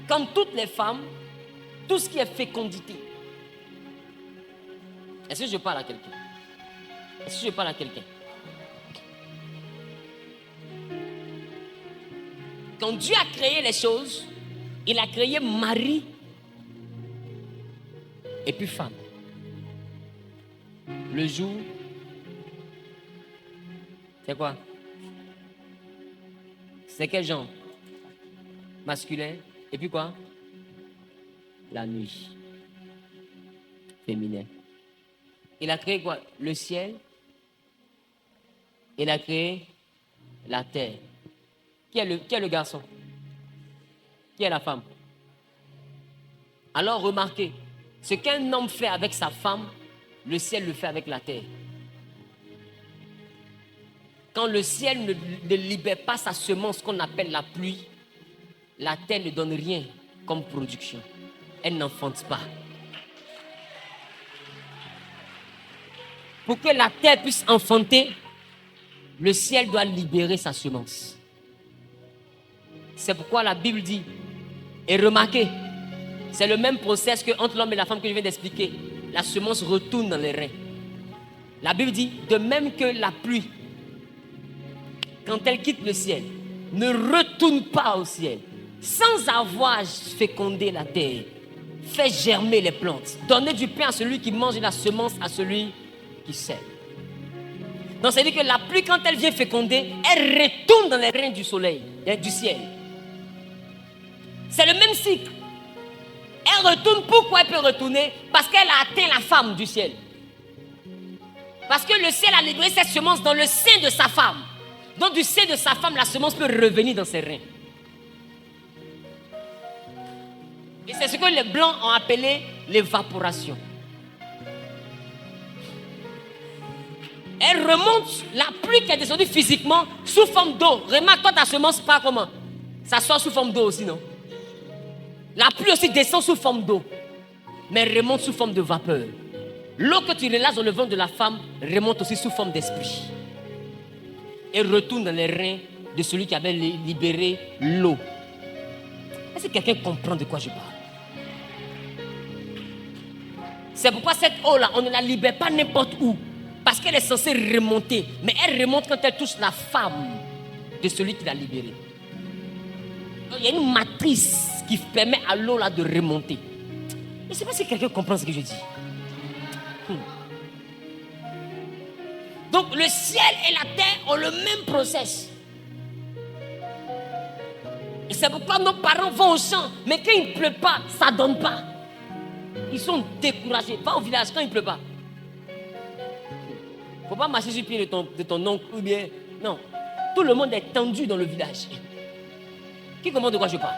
comme toutes les femmes, tout ce qui est fécondité. Est-ce que je parle à quelqu'un? Est-ce que je parle à quelqu'un? Quand Dieu a créé les choses, il a créé mari et puis femme. Le jour, c'est quoi? C'est quel genre? Masculin. Et puis quoi? La nuit. Féminin. Il a créé quoi? Le ciel. Il a créé la terre. Qui est le garçon? Qui est la femme? Alors remarquez, ce qu'un homme fait avec sa femme, le ciel le fait avec la terre. Quand le ciel ne libère pas sa semence qu'on appelle la pluie, la terre ne donne rien comme production. Elle n'enfante pas. Pour que la terre puisse enfanter, le ciel doit libérer sa semence. C'est pourquoi la Bible dit, et remarquez, c'est le même process que entre l'homme et la femme que je viens d'expliquer. La semence retourne dans les reins. La Bible dit, de même que la pluie, quand elle quitte le ciel, ne retourne pas au ciel, sans avoir fécondé la terre, fait germer les plantes, donner du pain à celui qui mange et la semence à celui qui sème. Donc, c'est-à-dire que la pluie, quand elle vient féconder, elle retourne dans les reins du soleil, du ciel. C'est le même cycle. Elle retourne. Pourquoi elle peut retourner? Parce qu'elle a atteint la femme du ciel. Parce que le ciel a libéré cette semence dans le sein de sa femme. Donc, du sein de sa femme, la semence peut revenir dans ses reins. Et c'est ce que les Blancs ont appelé l'évaporation. Elle remonte, la pluie qui est descendue physiquement sous forme d'eau. Remarque, toi ta semence part comment? Ça sort sous forme d'eau aussi, non? La pluie aussi descend sous forme d'eau, mais remonte sous forme de vapeur. L'eau que tu relâches dans le ventre de la femme remonte aussi sous forme d'esprit. Et retourne dans les reins de celui qui avait libéré l'eau. Est-ce que quelqu'un comprend de quoi je parle? C'est pourquoi cette eau-là, on ne la libère pas n'importe où. Parce qu'elle est censée remonter. Mais elle remonte quand elle touche la femme de celui qui l'a libérée. Il y a une matrice qui permet à l'eau là de remonter. Je ne sais pas si quelqu'un comprend ce que je dis. Donc le ciel et la terre ont le même process. Et c'est pourquoi nos parents vont au champ. Mais quand il ne pleut pas, ça ne donne pas. Ils sont découragés. Va au village quand il ne pleut pas. Il ne faut pas marcher sur le pied de ton oncle ou bien... Non. Tout le monde est tendu dans le village. Qui comprend de quoi je parle?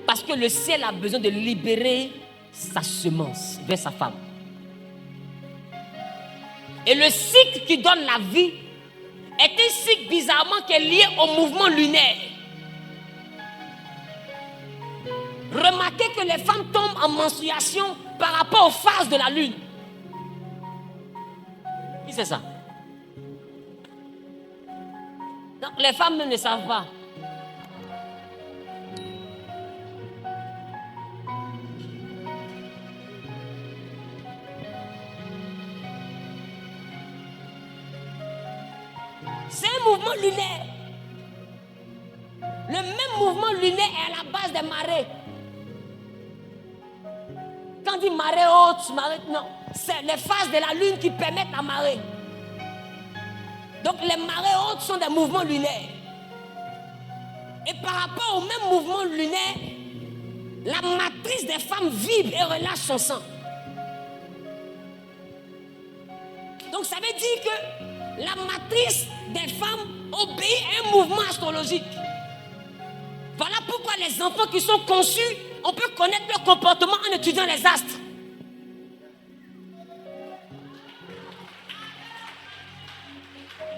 Parce que le ciel a besoin de libérer sa semence vers sa femme. Et le cycle qui donne la vie est un cycle bizarrement qui est lié au mouvement lunaire. Remarquez que les femmes tombent en menstruation par rapport aux phases de la lune. Qui c'est ça? Non, les femmes ne le savent pas. C'est un mouvement lunaire. Le même mouvement lunaire est à la base des marées. Quand on dit marée haute, marée... Non, c'est les phases de la lune qui permettent la marée. Donc les marées hautes sont des mouvements lunaires. Et par rapport au même mouvement lunaire, la matrice des femmes vibre et relâche son sang. Donc ça veut dire que la matrice des femmes obéit à un mouvement astrologique. Voilà pourquoi les enfants qui sont conçus, on peut connaître leur comportement en étudiant les astres.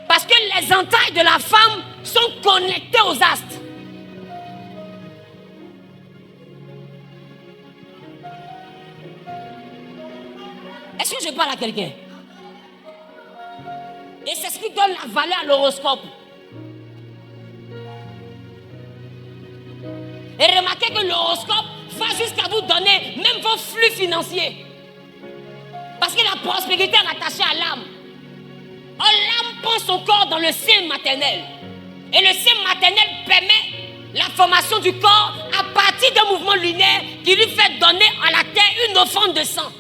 Parce que les entrailles de la femme sont connectées aux astres. Est-ce que je parle à quelqu'un? Et c'est ce qui donne la valeur à l'horoscope. Et remarquez que l'horoscope va jusqu'à vous donner même vos flux financiers. Parce que la prospérité est rattachée à l'âme. Or, l'âme prend son corps dans le sein maternel. Et le sein maternel permet la formation du corps à partir d'un mouvement lunaire qui lui fait donner à la terre une offrande de sang.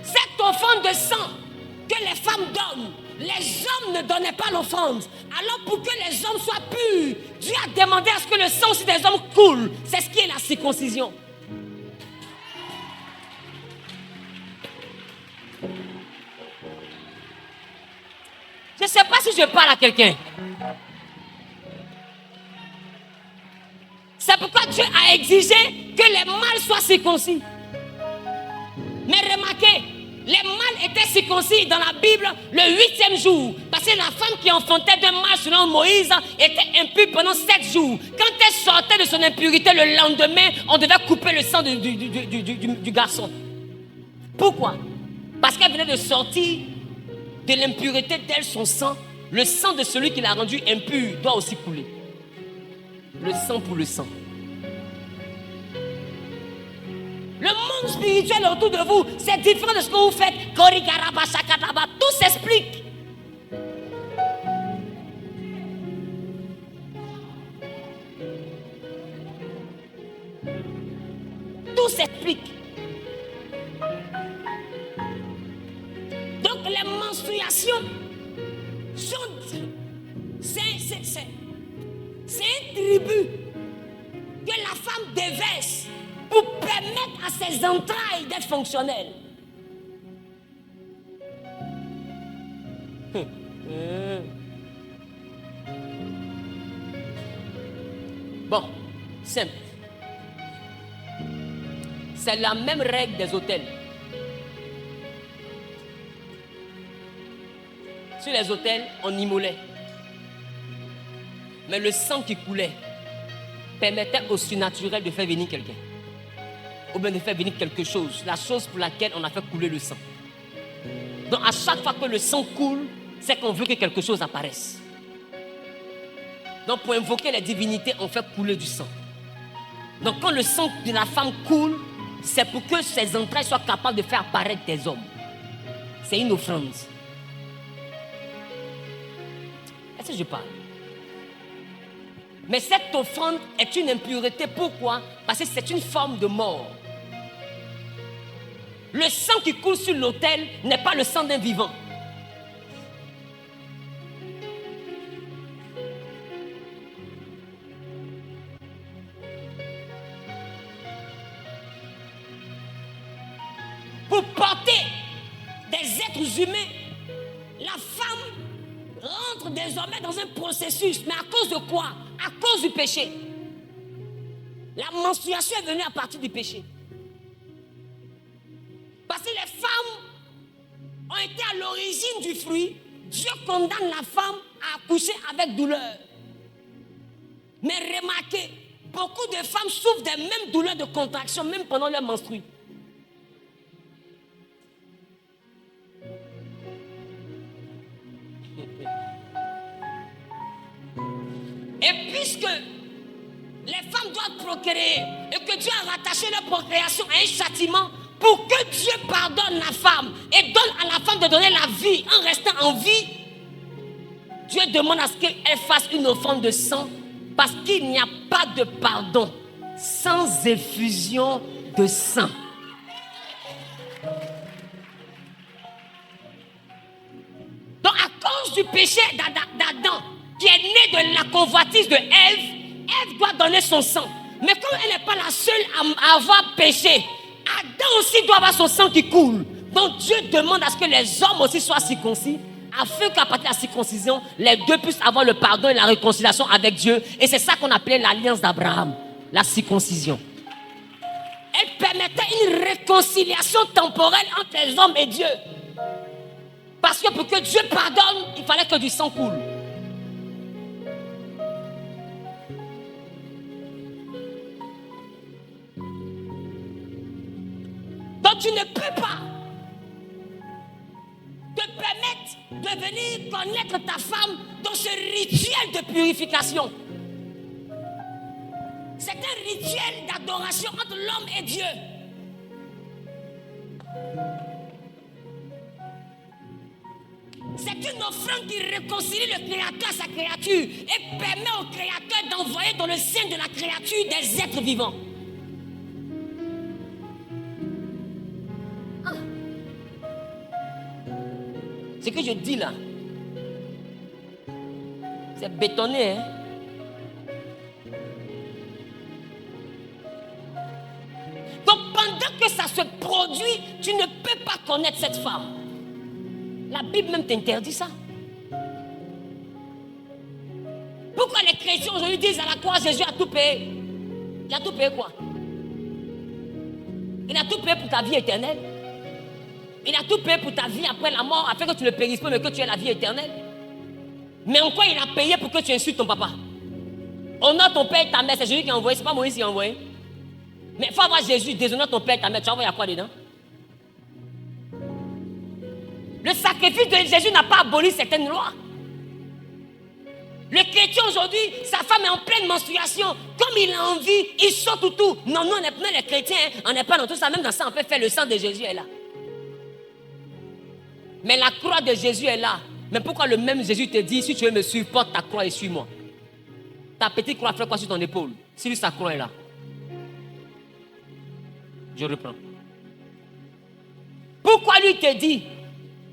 Cette offrande de sang que les femmes donnent, les hommes ne donnaient pas l'offrande. Alors pour que les hommes soient purs, Dieu a demandé à ce que le sang aussi des hommes coule. C'est ce qui est la circoncision. Je ne sais pas si je parle à quelqu'un. C'est pourquoi Dieu a exigé que les mâles soient circoncis. Mais remarquez, les mâles étaient circoncis dans la Bible le 8e jour. Parce que la femme qui enfantait d'un mâle selon Moïse était impure pendant 7 jours. Quand elle sortait de son impurité le lendemain, on devait couper le sang du garçon. Pourquoi? Parce qu'elle venait de sortir de l'impureté d'elle, son sang. Le sang de celui qui l'a rendu impur doit aussi couler. Le sang pour le sang. Le monde spirituel autour de vous, c'est différent de ce que vous faites. Tout s'explique. Tout s'explique. Donc les menstruations sont... C'est un tribut que la femme déverse pour permettre à ses entrailles d'être fonctionnelles. Bon, simple. C'est la même règle des hôtels. Sur les hôtels, on immolait. Mais le sang qui coulait permettait au surnaturel de faire venir quelqu'un. Ou bien de faire venir quelque chose. La chose pour laquelle on a fait couler le sang. Donc à chaque fois que le sang coule, c'est qu'on veut que quelque chose apparaisse. Donc pour invoquer les divinités, on fait couler du sang. Donc quand le sang de la femme coule, c'est pour que ses entrailles soient capables de faire apparaître des hommes. C'est une offrande. Est-ce que je parle? Mais cette offrande est une impureté. Pourquoi? Parce que c'est une forme de mort. Le sang qui coule sur l'autel n'est pas le sang d'un vivant. pour porter des êtres humains, la femme rentre désormais dans un processus. Mais à cause de quoi? À cause du péché. La menstruation est venue à partir du péché. Parce que les femmes ont été à l'origine du fruit. Dieu condamne la femme à accoucher avec douleur. Mais remarquez, beaucoup de femmes souffrent des mêmes douleurs de contraction, même pendant leur menstrue. Et puisque les femmes doivent procréer et que Dieu a rattaché leur procréation à un châtiment pour que Dieu pardonne la femme et donne à la femme de donner la vie en restant en vie, Dieu demande à ce qu'elle fasse une offrande de sang parce qu'il n'y a pas de pardon sans effusion de sang. Donc à cause du péché d'Adam qui est né de la convoitise de Ève doit donner son sang. Mais comme elle n'est pas la seule à avoir péché, Adam aussi doit avoir son sang qui coule. Donc Dieu demande à ce que les hommes aussi soient circoncis, afin qu'à partir de la circoncision, les deux puissent avoir le pardon et la réconciliation avec Dieu. Et c'est ça qu'on appelait l'alliance d'Abraham, la circoncision. Elle permettait une réconciliation temporelle entre les hommes et Dieu. Parce que pour que Dieu pardonne, il fallait que du sang coule. Donc tu ne peux pas te permettre de venir connaître ta femme dans ce rituel de purification. C'est un rituel d'adoration entre l'homme et Dieu. C'est une offrande qui réconcilie le Créateur à sa créature et permet au Créateur d'envoyer dans le sein de la créature des êtres vivants. Ce que je dis là, c'est bétonné, hein? Donc pendant que ça se produit, tu ne peux pas connaître cette femme. La Bible même t'interdit ça. Pourquoi les chrétiens aujourd'hui disent à la croix Jésus a tout payé? Il a tout payé quoi? Il a tout payé pour ta vie éternelle. Il a tout payé pour ta vie après la mort, afin que tu ne périsses pas, mais que tu aies la vie éternelle. Mais en quoi il a payé pour que tu insultes ton papa? Honore ton père et ta mère, c'est Jésus qui a envoyé, c'est pas Moïse qui a envoyé. Mais il faut avoir Jésus, déshonore ton père et ta mère, tu vas voir il y a quoi dedans? Le sacrifice de Jésus n'a pas aboli certaines lois. Le chrétien aujourd'hui, sa femme est en pleine menstruation. Comme il a envie, il sort tout. Non, on n'est pas les chrétiens, on n'est pas dans tout ça. Même dans ça, on peut faire le sang de Jésus est là. Mais la croix de Jésus est là. Mais pourquoi le même Jésus te dit, si tu veux me suivre, porte ta croix et suis-moi? Ta petite croix fait quoi sur ton épaule? Si lui, sa croix est là. Je reprends. Pourquoi lui te dit,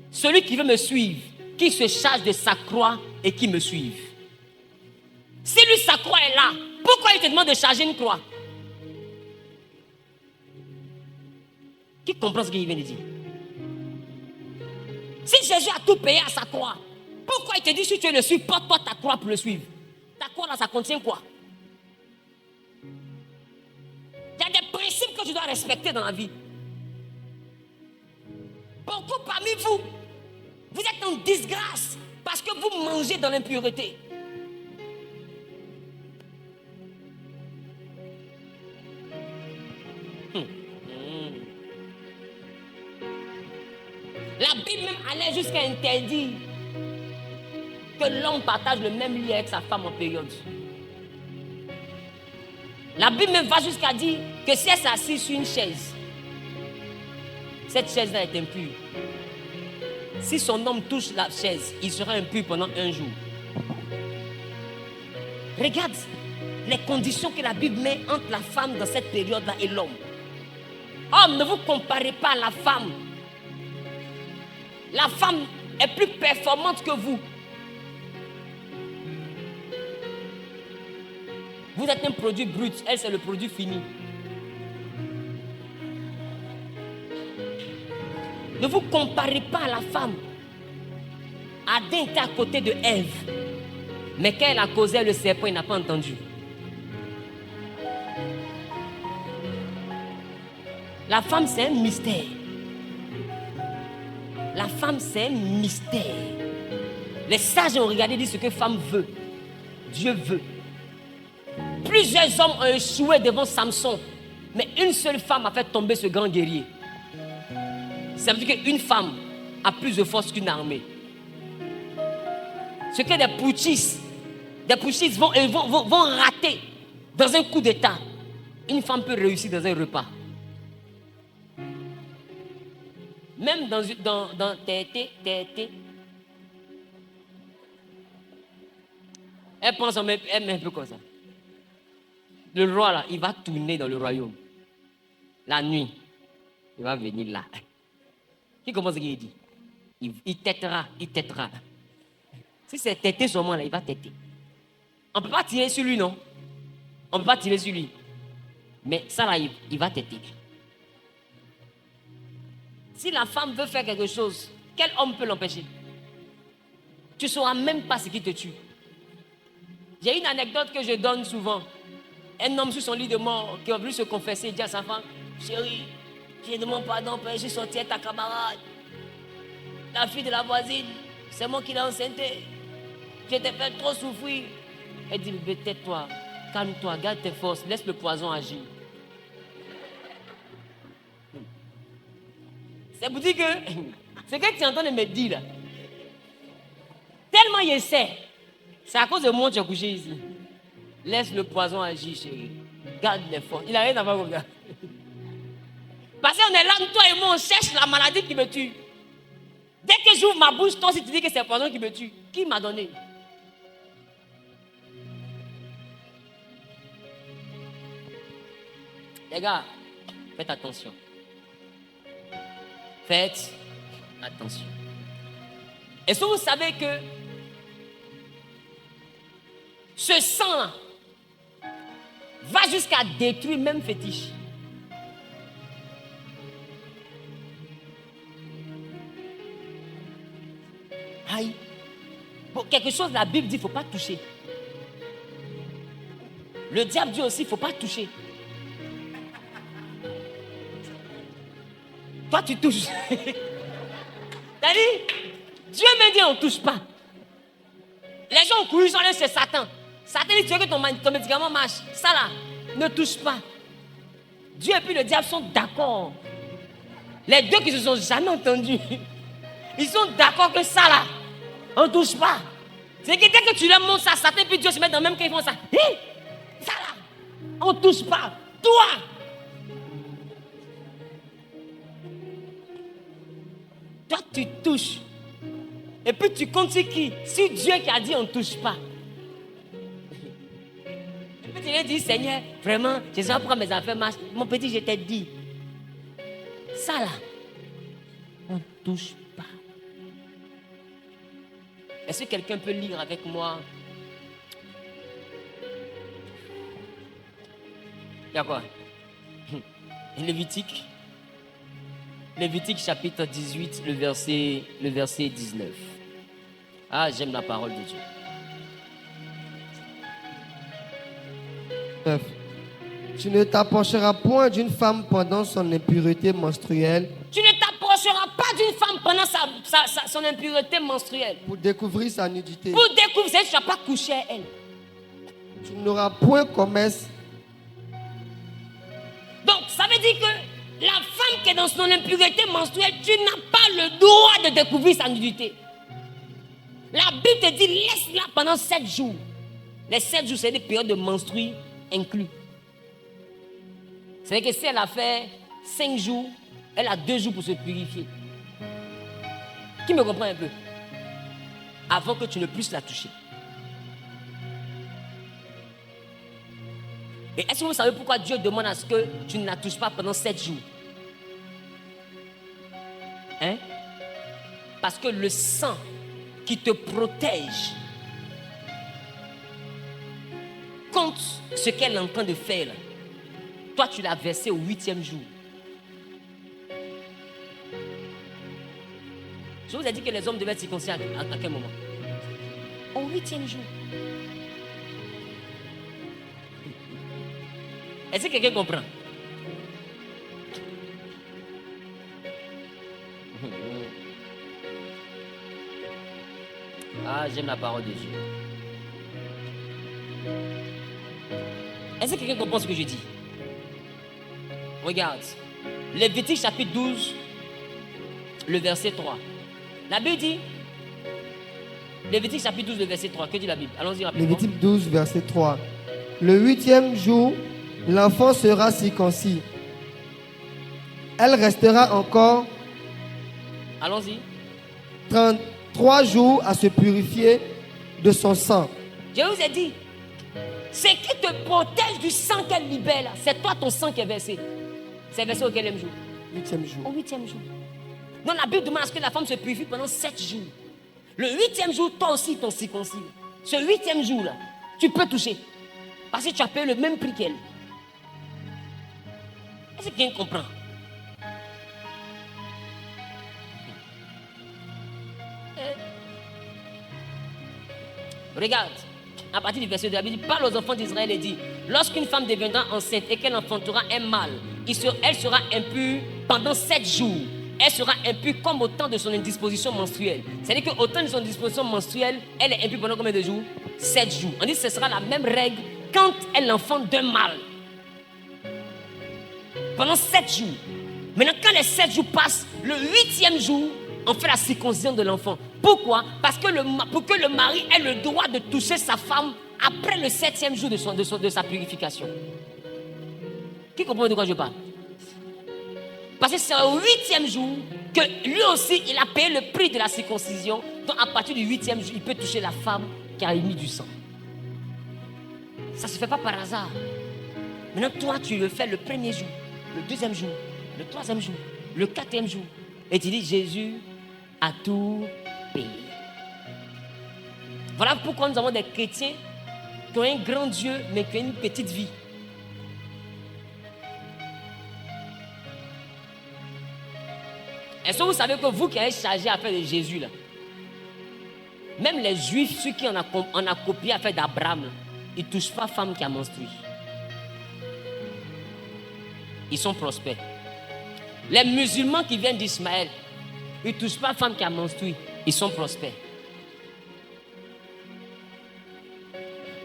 celui qui veut me suivre, qui se charge de sa croix et qui me suive? Si lui, sa croix est là, pourquoi il te demande de charger une croix? Qui comprend ce qu'il vient de dire? Si Jésus a tout payé à sa croix, pourquoi il te dit si tu veux le suivre, porte-toi ta croix pour le suivre? Ta croix là, ça contient quoi? Il y a des principes que tu dois respecter dans la vie. Beaucoup parmi vous, vous êtes en disgrâce parce que vous mangez dans l'impureté. La Bible même allait jusqu'à interdire que l'homme partage le même lit avec sa femme en période. La Bible même va jusqu'à dire que si elle s'assied sur une chaise, cette chaise-là est impure. Si son homme touche la chaise, il sera impur pendant un jour. Regarde les conditions que la Bible met entre la femme dans cette période-là et l'homme. Homme, ne vous comparez pas à la femme. La femme est plus performante que vous. Vous êtes un produit brut, elle c'est le produit fini. Ne vous comparez pas à la femme. Adam était à côté de Ève. Mais quand elle a causé le serpent, il n'a pas entendu. La femme, c'est un mystère. La femme, c'est un mystère. Les sages ont regardé et dit ce que femme veut. Dieu veut. Plusieurs hommes ont échoué devant Samson. Mais une seule femme a fait tomber ce grand guerrier. Ça veut dire qu'une femme a plus de force qu'une armée. Ce que des putschistes vont rater dans un coup d'état. Une femme peut réussir dans un repas. Même dans tété. Elle pense elle met un peu comme ça. Le roi là, il va tourner dans le royaume. La nuit, il va venir là. Qui commence à dire? Il têtera. Si c'est têté seulement là, il va têter. On ne peut pas tirer sur lui, non? On ne peut pas tirer sur lui. Mais ça là, il va têter. Si la femme veut faire quelque chose, quel homme peut l'empêcher? Tu ne sauras même pas ce qui te tue. J'ai une anecdote que je donne souvent. Un homme sur son lit de mort qui a voulu se confesser, il dit à sa femme: chérie, je demande pardon, je suis sorti avec ta camarade. La fille de la voisine, c'est moi qui l'ai enceinté. Je t'ai fait trop souffrir. Elle dit: tais-toi, calme-toi, garde tes forces, laisse le poison agir. C'est pour dire que ce que tu entends de me dire là, tellement il essaie, c'est à cause de moi que tu as couché ici. Laisse le poison agir, chérie. Garde les forces. Il n'a rien à voir avec ça. Parce qu'on est là, toi et moi, on cherche la maladie qui me tue. Dès que j'ouvre ma bouche, toi, si tu dis que c'est le poison qui me tue, qui m'a donné? Les gars, faites attention. Faites attention. Est-ce que vous savez que ce sang va jusqu'à détruire même fétiche? Aïe. Bon, quelque chose, la Bible dit, il ne faut pas toucher. Le diable dit aussi, il ne faut pas toucher. Toi, tu touches. T'as dit, Dieu m'a dit, on ne touche pas. Les gens ont couru, ils ont dit, c'est Satan. Satan dit, tu veux que ton médicament marche. Ça là, ne touche pas. Dieu et puis le diable sont d'accord. Les deux qui se sont jamais entendus, ils sont d'accord que ça là, on ne touche pas. C'est que dès que tu leur montres ça, Satan et puis Dieu se mettent dans le même cas, ils font ça. Hé, ça là, on ne touche pas. Toi, tu touches. Et puis tu comptes sur qui? Si Dieu qui a dit on ne touche pas. Et puis tu lui dis: Seigneur, vraiment, je sais pas pourquoi mes affaires marchent. Mon petit, je t'ai dit. Ça là, on ne touche pas. Est-ce que quelqu'un peut lire avec moi? Il y a quoi? Lévitique. Lévitique chapitre 18, le verset 19. Ah, j'aime la parole de Dieu. 9. Tu ne t'approcheras point d'une femme pendant son impureté menstruelle. Tu ne t'approcheras pas d'une femme pendant son impureté menstruelle. Pour découvrir sa nudité. Pour découvrir, tu ne vas pas coucher à elle. Tu n'auras point commerce. Donc, ça veut dire que la femme qui est dans son impureté menstruelle, tu n'as pas le droit de découvrir sa nudité. La Bible te dit, laisse-la pendant 7 jours. Les 7 jours, c'est des périodes de menstrues inclus. C'est-à-dire que si elle a fait 5 jours, elle a 2 jours pour se purifier. Qui me comprend un peu? Avant que tu ne puisses la toucher. Et est-ce que vous savez pourquoi Dieu demande à ce que tu ne la touches pas pendant 7 jours? Hein? Parce que le sang qui te protège contre ce qu'elle est en train de faire là, toi tu l'as versé au 8e jour. Je vous ai dit que les hommes devaient être circoncis à quel moment? Au 8e jour. Est-ce que quelqu'un comprend? Ah, j'aime la parole de Dieu. Est-ce que quelqu'un comprend ce que je dis? Regarde. Lévitique chapitre 12, le verset 3. La Bible dit, Lévitique chapitre 12, le verset 3. Que dit la Bible? Allons-y rapidement. Lévitique 12, verset 3. Le 8e jour, l'enfant sera circoncis. Elle restera encore Allons-y. 33 jours à se purifier de son sang. Je vous ai dit, ce qui te protège du sang qu'elle libère, là, c'est toi ton sang qui est versé. C'est versé au quel jour? 8e jour. Au 8e jour. Donc la Bible demande à ce que la femme se purifie pendant 7 jours. Le 8e jour, toi aussi, ton circoncis. Ce 8e jour-là, tu peux toucher. Parce que tu as payé le même prix qu'elle. Est-ce que quelqu'un comprend? Regarde, à partir du verset 2, la Bible dit, parle aux enfants d'Israël et dit, lorsqu'une femme deviendra enceinte et qu'elle enfantera un mâle, elle sera impure pendant 7 jours. Elle sera impure comme au temps de son indisposition menstruelle. C'est-à-dire qu'au temps de son indisposition menstruelle, elle est impure pendant combien de jours? 7 jours. On dit que ce sera la même règle quand elle enfante d'un mâle. Pendant 7 jours. Maintenant, quand les 7 jours passent, le 8e jour, on fait la circoncision de l'enfant. Pourquoi? Parce que pour que le mari ait le droit de toucher sa femme après le 7e jour de sa purification. Qui comprend de quoi je parle? Parce que c'est au 8e jour que lui aussi, il a payé le prix de la circoncision. Donc à partir du 8e jour, il peut toucher la femme qui a émis du sang. Ça ne se fait pas par hasard. Maintenant, toi, tu le fais le 1er jour, le 2e jour, le 3e jour, le 4e jour. Et tu dis, Jésus a tout payé. Voilà pourquoi nous avons des chrétiens qui ont un grand Dieu, mais qui ont une petite vie. Est-ce que vous savez que vous qui êtes chargé à faire de Jésus, là, même les Juifs, ceux qui en a copié à faire d'Abraham, ils ne touchent pas femme qui a menstrué. Ils sont prospères. Les musulmans qui viennent d'Ismaël, ils ne touchent pas femme qui a menstrué. Ils sont prospères.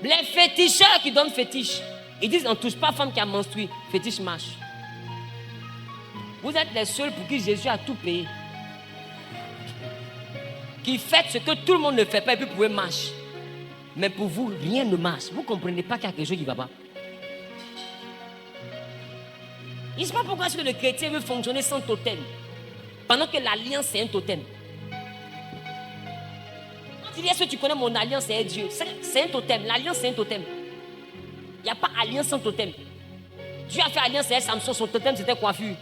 Les féticheurs qui donnent fétiche, ils disent on ne touche pas femme qui a menstrué. Fétiche marche. Vous êtes les seuls pour qui Jésus a tout payé. Qui fait ce que tout le monde ne fait pas et puis vous pouvez marcher. Mais pour vous, rien ne marche. Vous ne comprenez pas qu'il y a quelque chose qui ne va pas. Je ne sais pas pourquoi est-ce que le chrétien veut fonctionner sans totem. Pendant que l'alliance c'est un totem. Quand il dit est-ce que tu connais mon alliance c'est Dieu, c'est un totem. L'alliance c'est un totem. Il n'y a pas alliance sans totem. Dieu a fait alliance avec Samson, son totem c'était coiffure.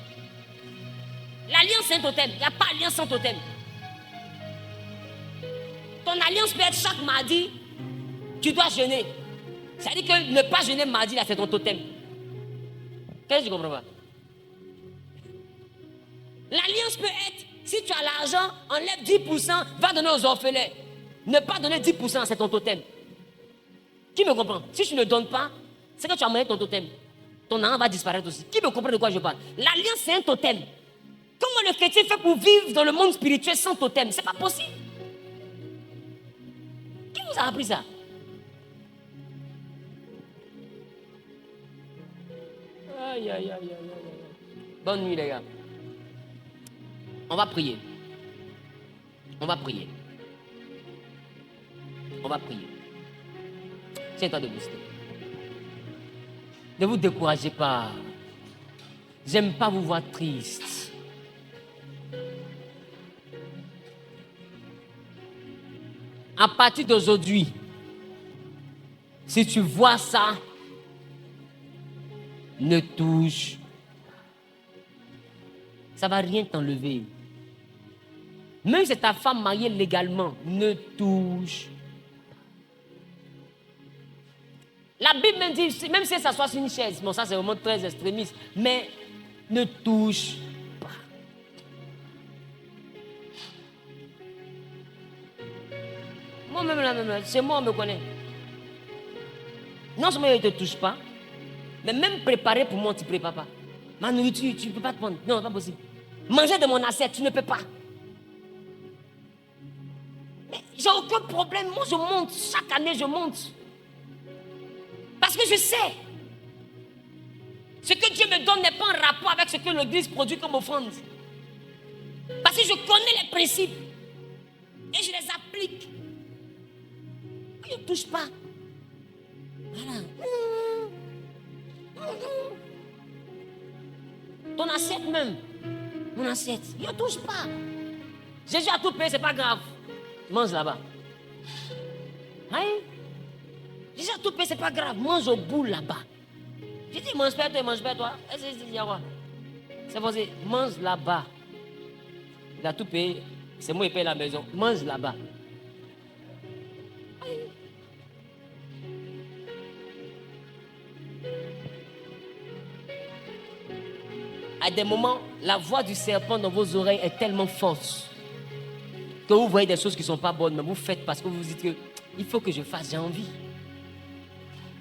L'alliance c'est un totem. Il n'y a pas alliance sans totem. Ton alliance peut être chaque mardi, tu dois jeûner. C'est-à-dire que ne pas jeûner mardi là c'est ton totem. Qu'est-ce que tu comprends pas? L'alliance peut être, si tu as l'argent, enlève 10%, va donner aux orphelins. Ne pas donner 10%, c'est ton totem. Qui me comprend? Si tu ne donnes pas, c'est que tu as mangé ton totem. Ton argent va disparaître aussi. Qui me comprend de quoi je parle? L'alliance, c'est un totem. Comment le chrétien fait pour vivre dans le monde spirituel sans totem? C'est pas possible. Qui vous a appris ça? Aïe, aïe, aïe, aïe, aïe. Bonne nuit, les gars. On va prier. On va prier. On va prier. Tiens-toi debout. Ne vous découragez pas. J'aime pas vous voir triste. À partir d'aujourd'hui, si tu vois ça, ne touche. Ça ne va rien t'enlever. Même si c'est ta femme mariée légalement, ne touche. La Bible même dit, même si ça soit sur une chaise, bon ça c'est vraiment très extrémiste, mais ne touche pas. même là, c'est moi, on me connaît. Non seulement il ne te touche pas, mais même préparer pour moi, tu ne prépares pas. Ma nourriture, tu ne peux pas te prendre. Non, pas possible. Manger de mon assiette, tu ne peux pas. Mais j'ai aucun problème. Moi, je monte. Chaque année, je monte. Parce que je sais. Ce que Dieu me donne n'est pas en rapport avec ce que l'Église produit comme offrande. Parce que je connais les principes. Et je les applique. Je ne touche pas. Voilà. Ton assiette même. Mon assiette. Il ne touche pas. Jésus a tout payé, c'est pas grave. Mange là-bas. Hein? Jésus a tout payé, c'est pas grave. Mange au bout là-bas. Je dis, mange pas toi. C'est possible. Mange là-bas. Il a tout payé. C'est moi qui paye la maison. Mange là-bas. À des moments, la voix du serpent dans vos oreilles est tellement forte que vous voyez des choses qui ne sont pas bonnes, mais vous faites parce que vous vous dites que il faut que je fasse, j'ai envie.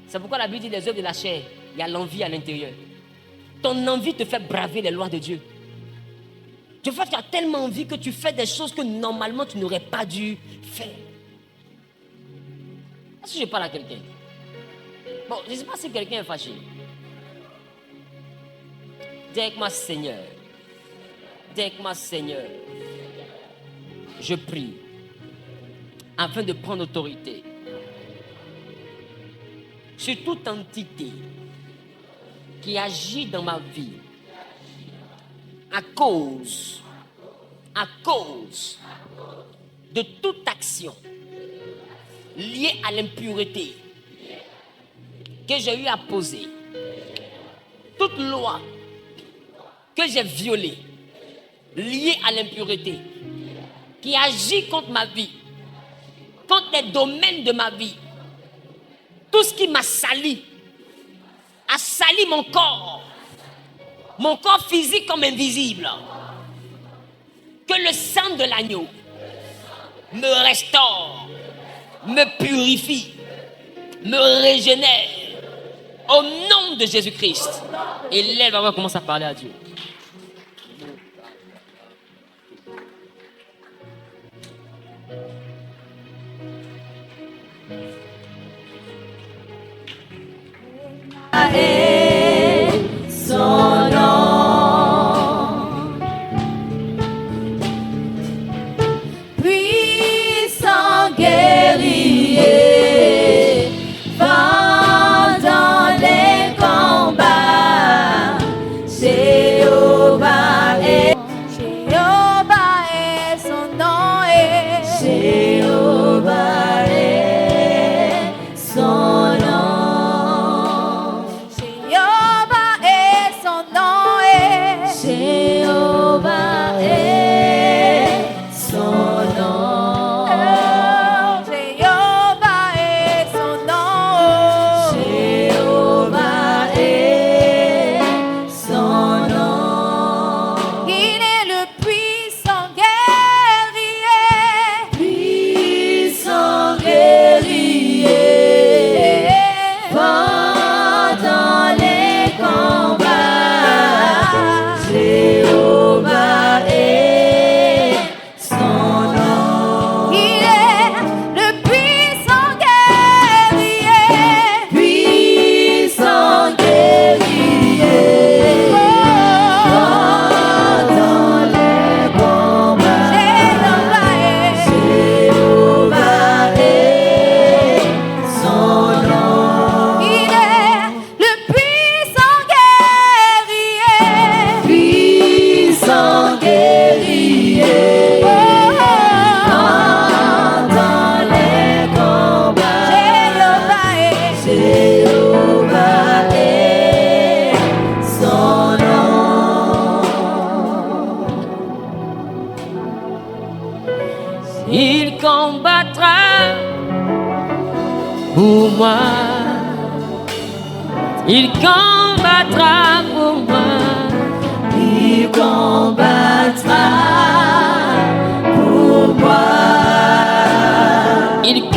C'est pourquoi la Bible dit les œuvres de la chair, il y a l'envie à l'intérieur. Ton envie te fait braver les lois de Dieu. Tu as tellement envie que tu fais des choses que normalement tu n'aurais pas dû faire. Est-ce que je parle à quelqu'un? Bon, je ne sais pas si quelqu'un est fâché. Dis avec moi, Seigneur. Dis avec moi, Seigneur. Je prie afin de prendre autorité sur toute entité qui agit dans ma vie à cause de toute action liée à l'impureté que j'ai eu à poser, toute loi que j'ai violée liée à l'impureté qui agit contre ma vie, contre les domaines de ma vie, tout ce qui m'a sali, a sali mon corps physique comme invisible. Que le sang de l'agneau me restaure, me purifie, me régénère au nom de Jésus-Christ. Et là, on va commencer à parler à Dieu. Son nom, puissant guerrier, pendant les combats, Jéhovah est son nom, Jéhovah est son nom. Jéhovah est son nom. Jéhovah est son nom. Jéhovah est son nom. Il est le puissant guerrier. Puissant guerrier. Pendant les combats. Jéhovah est son nom. Il est le puissant guerrier. Puissant guerrier. Pendant les combats. Jéhovah est son nom. Il est le puissant guerrier. Puissant guerrier. Pendant les combats. Jéhovah est son nom. Il combattra pour moi. Il combattra pour moi. Il combattra pour moi. Il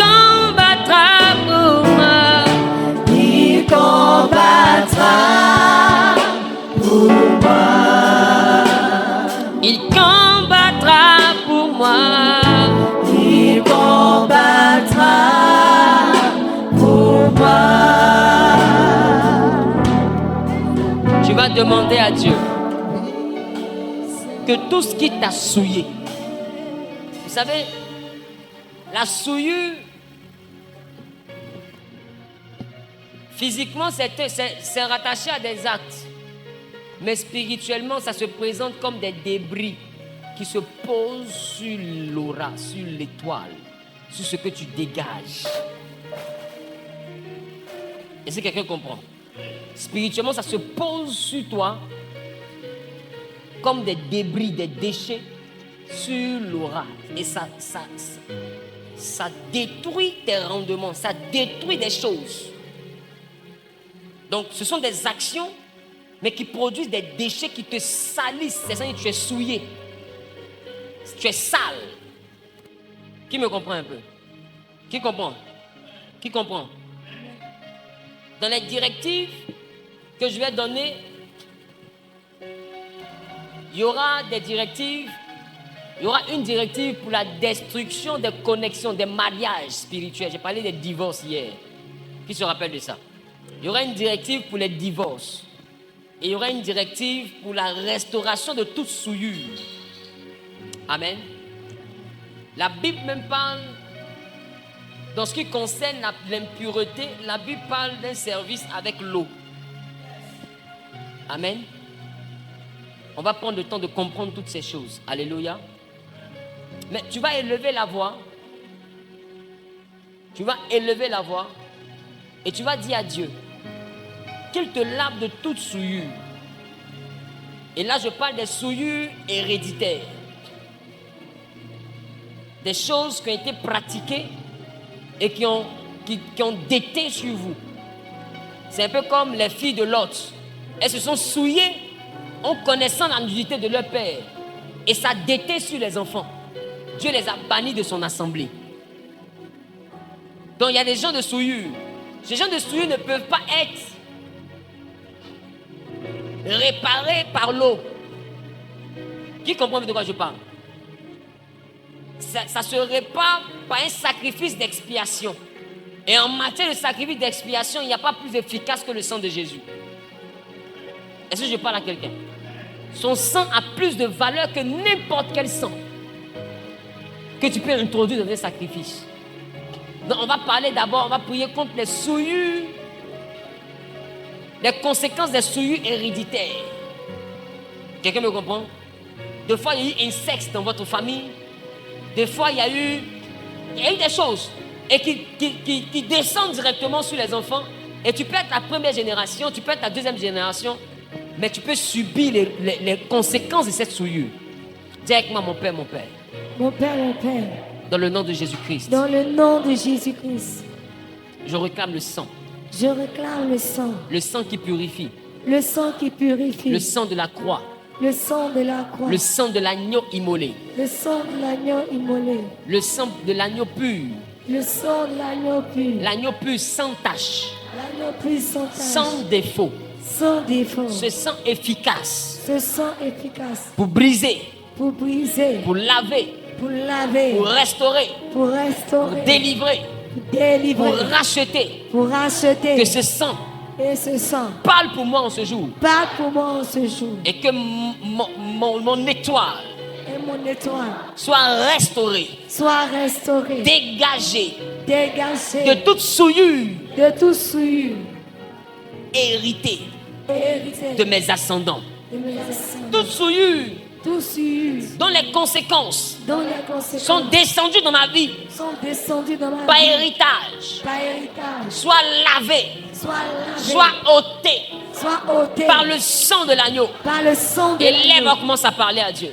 vas demander à Dieu que tout ce qui t'a souillé, vous savez, la souillure, physiquement, c'est rattaché à des actes. Mais spirituellement, ça se présente comme des débris qui se posent sur l'aura, sur l'étoile, sur ce que tu dégages. Est-ce que quelqu'un comprend? Spirituellement, ça se pose sur toi comme des débris, des déchets sur l'aura. Et ça détruit tes rendements, ça détruit des choses. Donc, ce sont des actions, mais qui produisent des déchets qui te salissent. C'est-à-dire que tu es souillé. Tu es sale. Qui me comprend un peu? Qui comprend? Qui comprend? Dans les directives que je vais donner, il y aura des directives. Il y aura une directive pour la destruction des connexions, des mariages spirituels. J'ai parlé des divorces hier. Qui se rappelle de ça? Il y aura une directive pour les divorces. Et il y aura une directive pour la restauration de toute souillure. Amen. La Bible même parle, dans ce qui concerne l'impureté, la Bible parle d'un service avec l'eau. Amen. On va prendre le temps de comprendre toutes ces choses. Alléluia. Mais tu vas élever la voix. Tu vas élever la voix. Et tu vas dire à Dieu qu'il te lave de toute souillure. Et là, je parle des souillures héréditaires. Des choses qui ont été pratiquées et qui ont déteint sur vous. C'est un peu comme les filles de Lot. Elles se sont souillées en connaissant la nudité de leur père. Et ça déteint sur les enfants. Dieu les a bannis de son assemblée. Donc il y a des gens de souillure. Ces gens de souillure ne peuvent pas être réparés par l'eau. Qui comprend de quoi je parle? Ça se répare par un sacrifice d'expiation. Et en matière de sacrifice d'expiation, il n'y a pas plus efficace que le sang de Jésus. Est-ce que je parle à quelqu'un? Son sang a plus de valeur que n'importe quel sang que tu peux introduire dans un sacrifice. Donc on va parler d'abord, on va prier contre les souillures, les conséquences des souillures héréditaires. Quelqu'un me comprend? Des fois, il y a eu inceste dans votre famille. Des fois, il y a eu des choses et qui descendent directement sur les enfants. Et tu peux être la première génération, tu peux être la deuxième génération, mais tu peux subir les conséquences de cette souillure. Dis avec moi, mon Père, mon Père. Mon Père, mon Père. Dans le nom de Jésus-Christ. Dans le nom de Jésus-Christ. Je réclame le sang. Je réclame le sang. Le sang qui purifie. Le sang qui purifie. Le sang de la croix. Le sang de la croix. Le sang de l'agneau immolé. Le sang de l'agneau immolé. Le sang de l'agneau pur. Le sang de l'agneau pur. L'agneau pur sans tache. L'agneau pur sans tache. Sans défaut. Sans défaut. Ce sang efficace. Ce sang efficace. Pour briser. Pour briser. Pour laver. Pour laver. Pour restaurer. Pour restaurer. Pour délivrer. Pour délivrer. Pour racheter. Pour racheter. Que ce sang. Et ce sang. Parle pour moi en ce jour. Parle pour moi en ce jour. Et que mon étoile. Et mon étoile. Soit restaurée. Soit restaurée. Dégagée. Dégagée. De toute souillure. De toute souillure. Héritée. Héritée. De mes ascendants. De mes ascendants. Toute souillure. Toute souillure. Dont les conséquences. Dont les conséquences. Sont descendues dans ma vie. Sont descendues dans ma par vie. héritage. Par héritage. Soit lavée. Soit lavée. Soit ôtée. Soit ôtée. Par le sang de l'agneau. Par le sang de l'agneau. Et lève, on commence à parler à Dieu.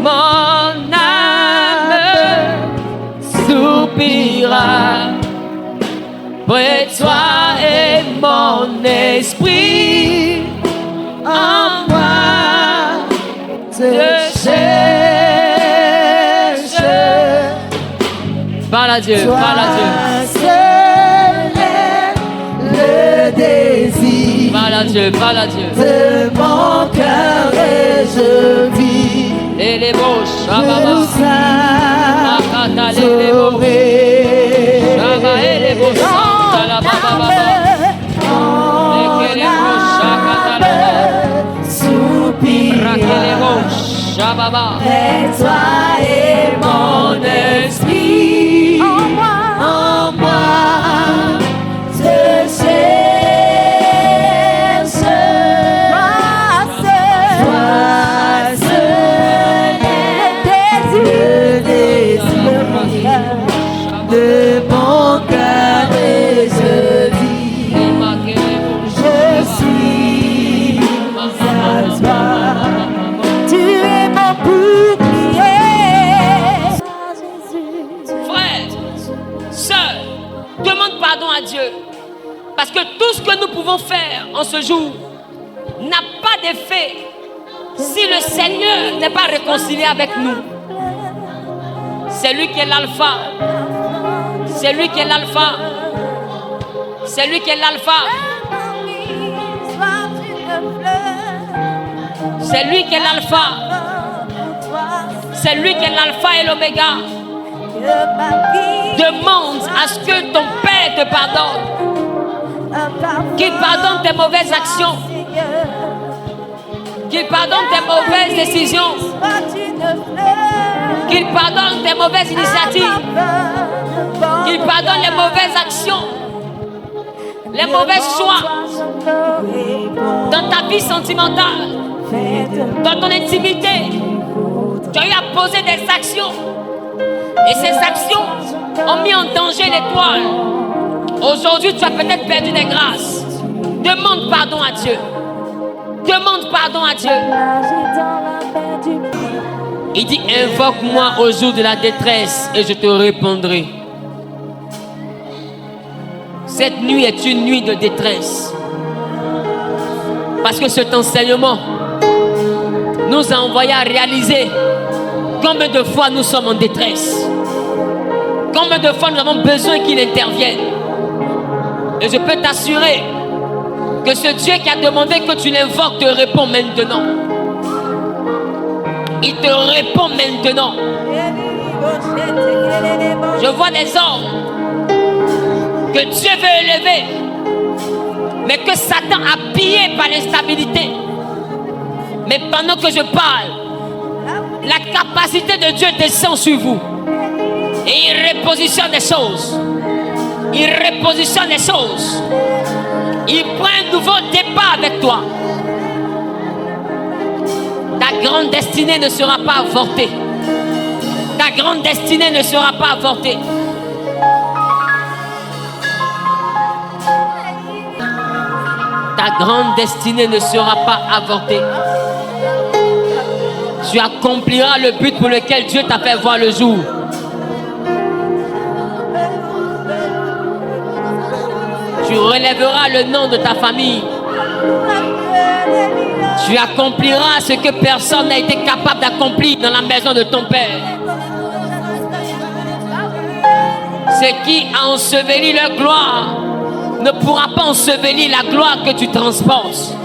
Mon âme soupira près de toi et mon esprit en moi te cherche. à Dieu, parle à Dieu. Seul est le désir Parle à Dieu, parle à Dieu. de mon cœur et je vis. Et les bouches, Je Shababa. Akata les bouches. t'adorer. Shaba et les bouches. Santala baba baba. Shababa. Et toi et mon esprit en moi, je cherche toi seul le désir de mon cœur et je vis. Je suis à toi. Tu es mon bouclier. Frère, sœur, demande pardon à Dieu. Parce que tout ce que nous pouvons faire en ce jour n'a pas d'effet si le Seigneur n'est pas réconcilié avec nous. C'est lui qui est l'alpha. C'est lui qui est l'alpha. C'est lui qui est l'alpha. C'est lui qui est l'alpha. C'est lui qui est l'alpha et l'oméga. Demande à ce que ton Père te pardonne. Qu'il pardonne tes mauvaises actions. Qu'il pardonne tes mauvaises décisions. Qu'il pardonne tes mauvaises initiatives. Qu'il pardonne les mauvaises actions. Les mauvais choix dans ta vie sentimentale. Dans ton intimité, tu as eu à poser des actions. Et ces actions ont mis en danger l'étoile. Aujourd'hui, tu as peut-être perdu des grâces. Demande pardon à Dieu. Demande pardon à Dieu. Il dit, invoque-moi au jour de la détresse et je te répondrai. Cette nuit est une nuit de détresse. Parce que cet enseignement nous a envoyé à réaliser combien de fois nous sommes en détresse. Combien de fois nous avons besoin qu'il intervienne. Et je peux t'assurer que ce Dieu qui a demandé que tu l'invoques te répond maintenant. Il te répond maintenant. Je vois des hommes que Dieu veut élever, mais que Satan a pillé par l'instabilité. Mais pendant que je parle, la capacité de Dieu descend sur vous. Et il repositionne les choses. Il repositionne les choses. Il prend un nouveau départ avec toi. Ta grande destinée ne sera pas avortée. Ta grande destinée ne sera pas avortée. Ta grande destinée ne sera pas avortée. Tu accompliras le but pour lequel Dieu t'a fait voir le jour. Tu relèveras le nom de ta famille. Tu accompliras ce que personne n'a été capable d'accomplir dans la maison de ton Père. Ce qui a enseveli leur gloire ne pourra pas ensevelir la gloire que tu transportes.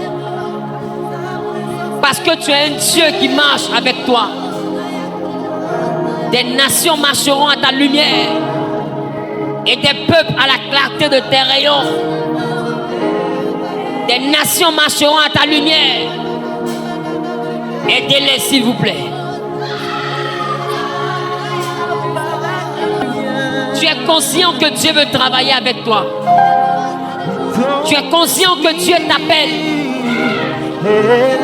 Parce que tu es un Dieu qui marche avec toi. Des nations marcheront à ta lumière. Et des peuples à la clarté de tes rayons. Des nations marcheront à ta lumière. Aidez-les s'il vous plaît. Tu es conscient que Dieu veut travailler avec toi. Tu es conscient que Dieu t'appelle.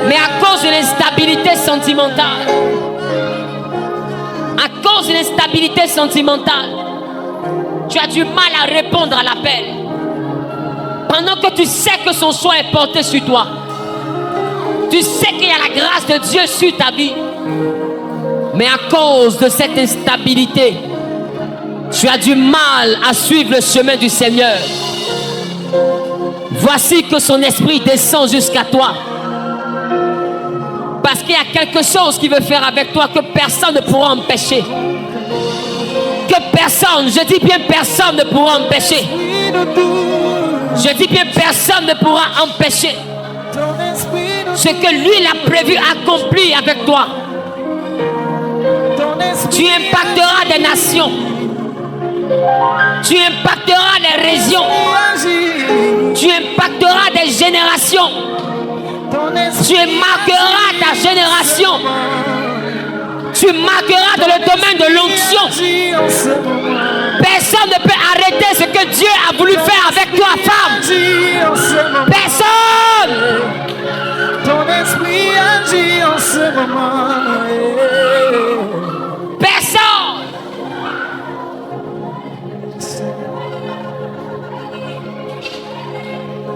Mais à cause de l'instabilité sentimentale, tu as du mal à répondre à l'appel. Pendant que tu sais que son choix est porté sur toi. Tu sais qu'il y a la grâce de Dieu sur ta vie. Mais à cause de cette instabilité, tu as du mal à suivre le chemin du Seigneur. Voici que son esprit descend jusqu'à toi. Parce qu'il y a quelque chose qu'il veut faire avec toi que personne ne pourra empêcher. Que personne, je dis bien personne ne pourra empêcher. Je dis bien personne ne pourra empêcher ce que lui il a prévu accomplir avec toi. Tu impacteras des nations. Tu impacteras des régions. Tu impacteras des générations. Tu marqueras ta génération. Tu marqueras dans le domaine de l'onction. Personne ne peut arrêter ce que Dieu a voulu faire avec toi, femme. Personne. Ton esprit agit en ce moment. Personne.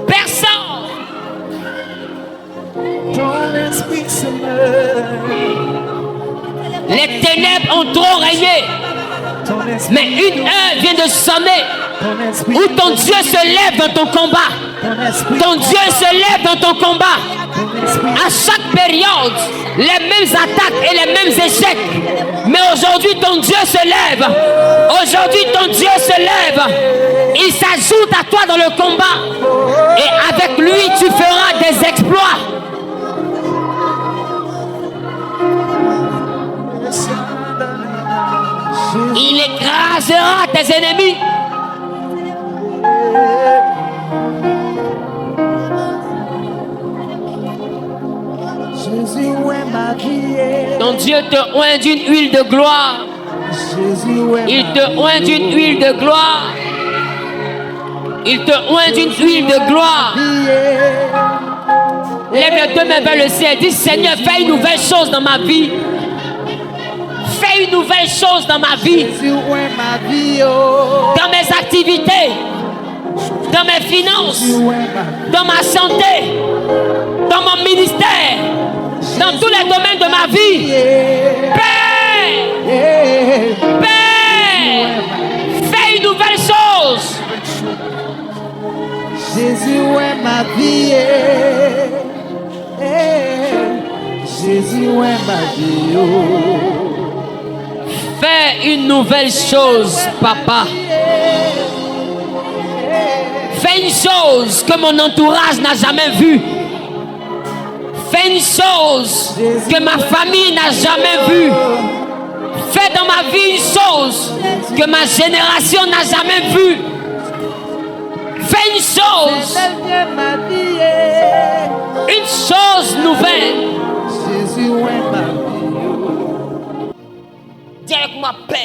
Personne. Ton esprit se meurt. Les ténèbres ont trop régné. Mais une heure vient de sonner où ton Dieu se lève dans ton combat. Ton Dieu se lève dans ton combat. À chaque période, les mêmes attaques et les mêmes échecs. Mais aujourd'hui, ton Dieu se lève. Aujourd'hui, ton Dieu se lève. Il s'ajoute à toi dans le combat. Et avec lui, tu feras des exploits. Il écrasera tes ennemis. Jésus, où est ma vie? Ton Dieu te oint d'une huile de gloire. Jésus, où est Il ma te oint d'une huile de gloire. Il te oint d'une huile de gloire. Lève les deux mains vers le ciel. Dis Seigneur, fais une nouvelle chose dans ma vie. Fais une nouvelle chose dans ma vie. Jésus, où est ma vie? Oh. Dans mes activités. Dans mes finances. Dans ma santé. Dans mon ministère. Dans tous les domaines de ma vie. Père. Père. Fais une nouvelle chose. Jésus, où est ma vie? Jésus, où est ma vie? Oh. Fais une nouvelle chose, papa. Fais une chose que mon entourage n'a jamais vue. Fais une chose que ma famille n'a jamais vue. Fais dans ma vie une chose que ma génération n'a jamais vue. Fais une chose. Une chose nouvelle. Jésus, où est ma vie? Dis avec moi, Père,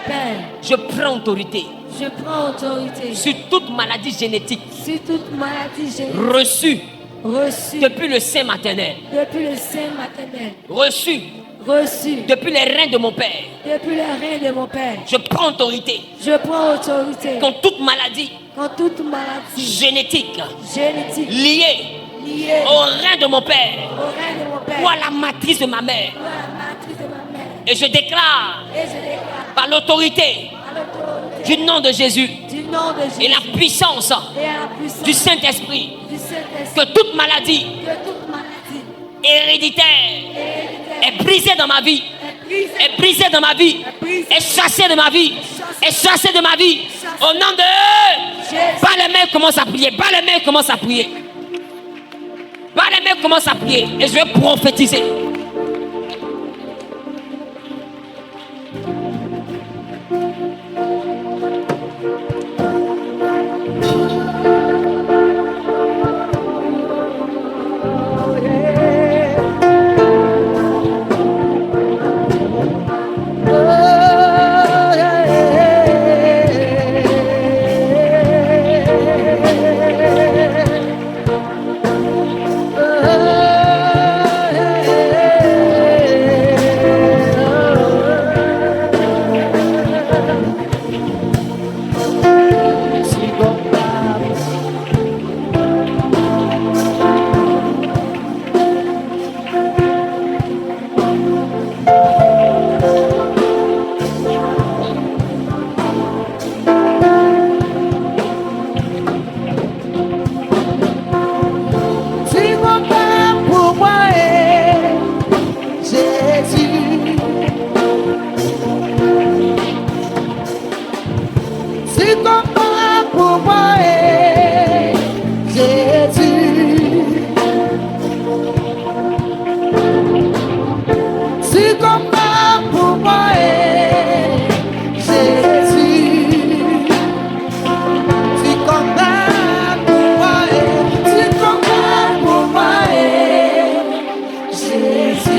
Père, je prends autorité je prends autorité sur toute maladie génétique sur toute maladie génétique reçue reçue depuis le sein maternel, depuis le sein maternel, reçue reçue depuis les reins de mon père. depuis le rein de mon Père. Je prends autorité Je prends autorité contre toute maladie contre toute maladie génétique génétique liée liée au rein de mon père au rein de mon Père ou à la matrice de ma mère. ou à la matrice de ma mère. Et je déclare Et je déclare par l'autorité à l'autorité du nom de Jésus du nom de Jésus et la puissance et à la puissance du Saint-Esprit du Saint-Esprit que toute maladie que toute maladie héréditaire héréditaire est brisée dans ma vie, est brisée, est brisée dans ma vie, est chassée de ma vie, est chassée de ma vie. Au nom de Jésus. Pas les mains, commence à prier. Pas les mains, commence à prier. Pas les mains, commence à prier. Et je vais prophétiser.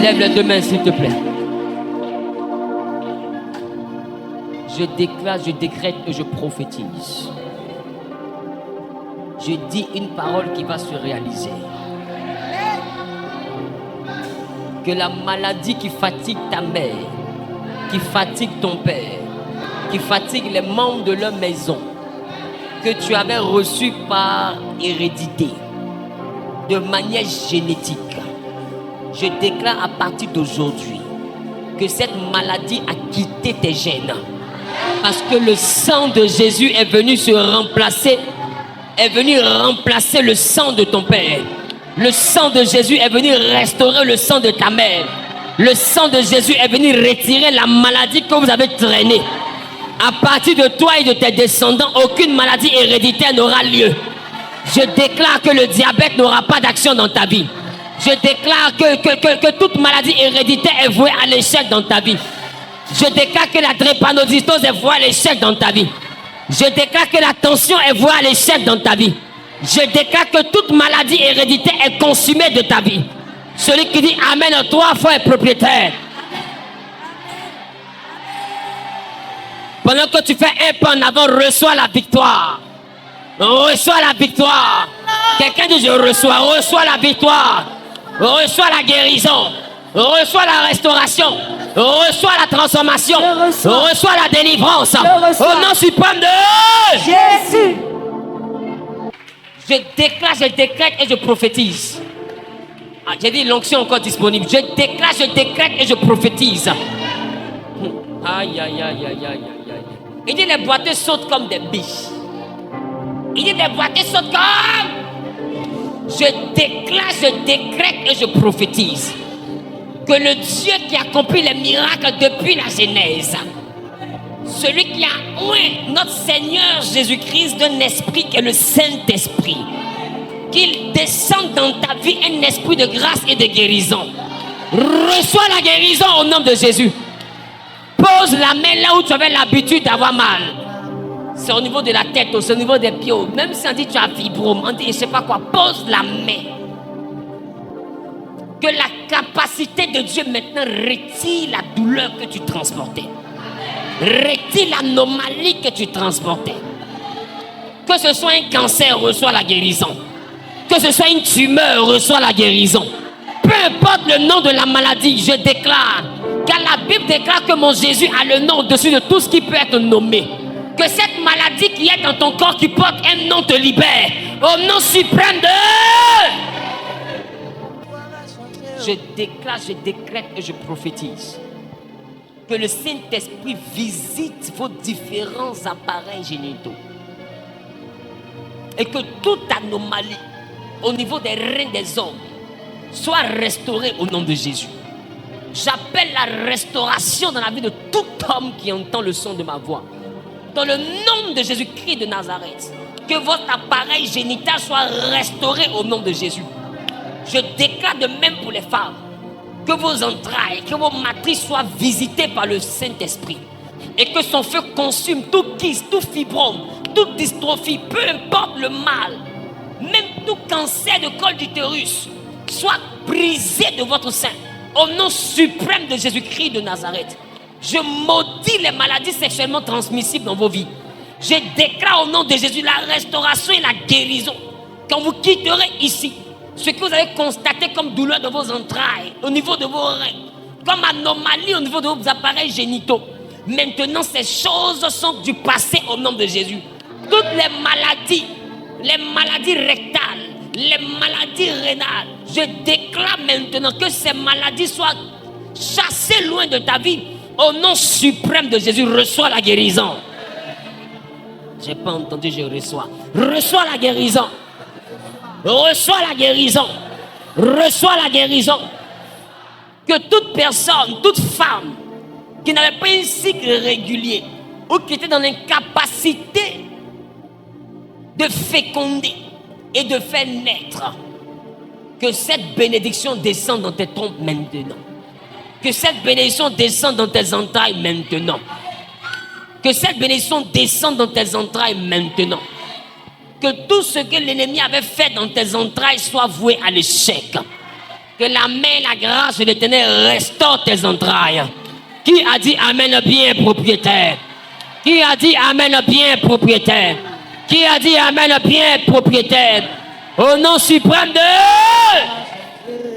Lève les deux mains, s'il te plaît. Je déclare, je décrète et je prophétise. Je dis une parole qui va se réaliser. Que la maladie qui fatigue ta mère, qui fatigue ton père, qui fatigue les membres de leur maison, que tu avais reçu par hérédité, de manière génétique, je déclare à partir d'aujourd'hui que cette maladie a quitté tes gènes. Parce que le sang de Jésus est venu se remplacer, est venu remplacer le sang de ton père. Le sang de Jésus est venu restaurer le sang de ta mère. Le sang de Jésus est venu retirer la maladie que vous avez traînée. À partir de toi et de tes descendants, aucune maladie héréditaire n'aura lieu. Je déclare que le diabète n'aura pas d'action dans ta vie. Je déclare que toute maladie héréditaire est vouée à l'échec dans ta vie. Je déclare que la drépanocytose est vouée à l'échec dans ta vie. Je déclare que la tension est vouée à l'échec dans ta vie. Je déclare que toute maladie héréditaire est consumée de ta vie. Celui qui dit Amen 3 fois est propriétaire. Pendant que tu fais un pas en avant, reçois la victoire. Reçois la victoire. Quelqu'un dit je reçois la victoire. Reçois la guérison. Reçois la restauration. Reçois la transformation. Reçois la délivrance. Au nom suprême de Jésus. Je déclare, je décrète et je prophétise. Ah, j'ai dit l'onction encore disponible. Je déclare, je décrète et je prophétise. Aïe, aïe, aïe, aïe, aïe, aïe. Il dit les boiteux sautent comme des biches. Il dit les boiteux sautent comme... Je déclare, je décrète et je prophétise que le Dieu qui accomplit les miracles depuis la Genèse, celui qui a oint notre Seigneur Jésus-Christ d'un esprit qui est le Saint-Esprit, qu'il descende dans ta vie un esprit de grâce et de guérison. Reçois la guérison au nom de Jésus. Pose la main là où tu avais l'habitude d'avoir mal. C'est au niveau de la tête, c'est au niveau des pieds. Même si on dit tu as fibrome, on dit je ne sais pas quoi, pose la main. Que la capacité de Dieu maintenant retire la douleur que tu transportais. Retire l'anomalie que tu transportais. Que ce soit un cancer, reçois la guérison. Que ce soit une tumeur, reçois la guérison. Peu importe le nom de la maladie, je déclare, car la Bible déclare que mon Jésus a le nom au-dessus de tout ce qui peut être nommé. Que cette maladie qui est dans ton corps, qui porte un nom, te libère. Au nom suprême de... Je déclare, je décrète et je prophétise que le Saint-Esprit visite vos différents appareils génitaux. Et que toute anomalie au niveau des reins des hommes soit restaurée au nom de Jésus. J'appelle la restauration dans la vie de tout homme qui entend le son de ma voix. Dans le nom de Jésus-Christ de Nazareth, que votre appareil génital soit restauré au nom de Jésus. Je déclare de même pour les femmes, que vos entrailles, que vos matrices soient visitées par le Saint-Esprit. Et que son feu consume tout kyste, tout fibrome, toute dystrophie, peu importe le mal, même tout cancer de col d'utérus, soit brisé de votre sein. Au nom suprême de Jésus-Christ de Nazareth, je maudis les maladies sexuellement transmissibles dans vos vies. Je déclare au nom de Jésus la restauration et la guérison. Quand vous quitterez ici, ce que vous avez constaté comme douleur de vos entrailles, au niveau de vos reins, comme anomalie au niveau de vos appareils génitaux, maintenant ces choses sont du passé au nom de Jésus. Toutes les maladies rectales, les maladies rénales, je déclare maintenant que ces maladies soient chassées loin de ta vie. Au nom suprême de Jésus, reçois la guérison. Je n'ai pas entendu, je reçois. Reçois la guérison. Reçois la guérison. Reçois la guérison. Que toute personne, toute femme qui n'avait pas un cycle régulier ou qui était dans l'incapacité de féconder et de faire naître, que cette bénédiction descende dans tes trompes maintenant. Que cette bénédiction descende dans tes entrailles maintenant. Que cette bénédiction descende dans tes entrailles maintenant. Que tout ce que l'ennemi avait fait dans tes entrailles soit voué à l'échec. Que la main, la grâce de l'Éternel restaure tes entrailles. Qui a dit Amen bien, propriétaire? Qui a dit Amen bien, propriétaire? Qui a dit Amen bien, propriétaire? Au nom suprême de...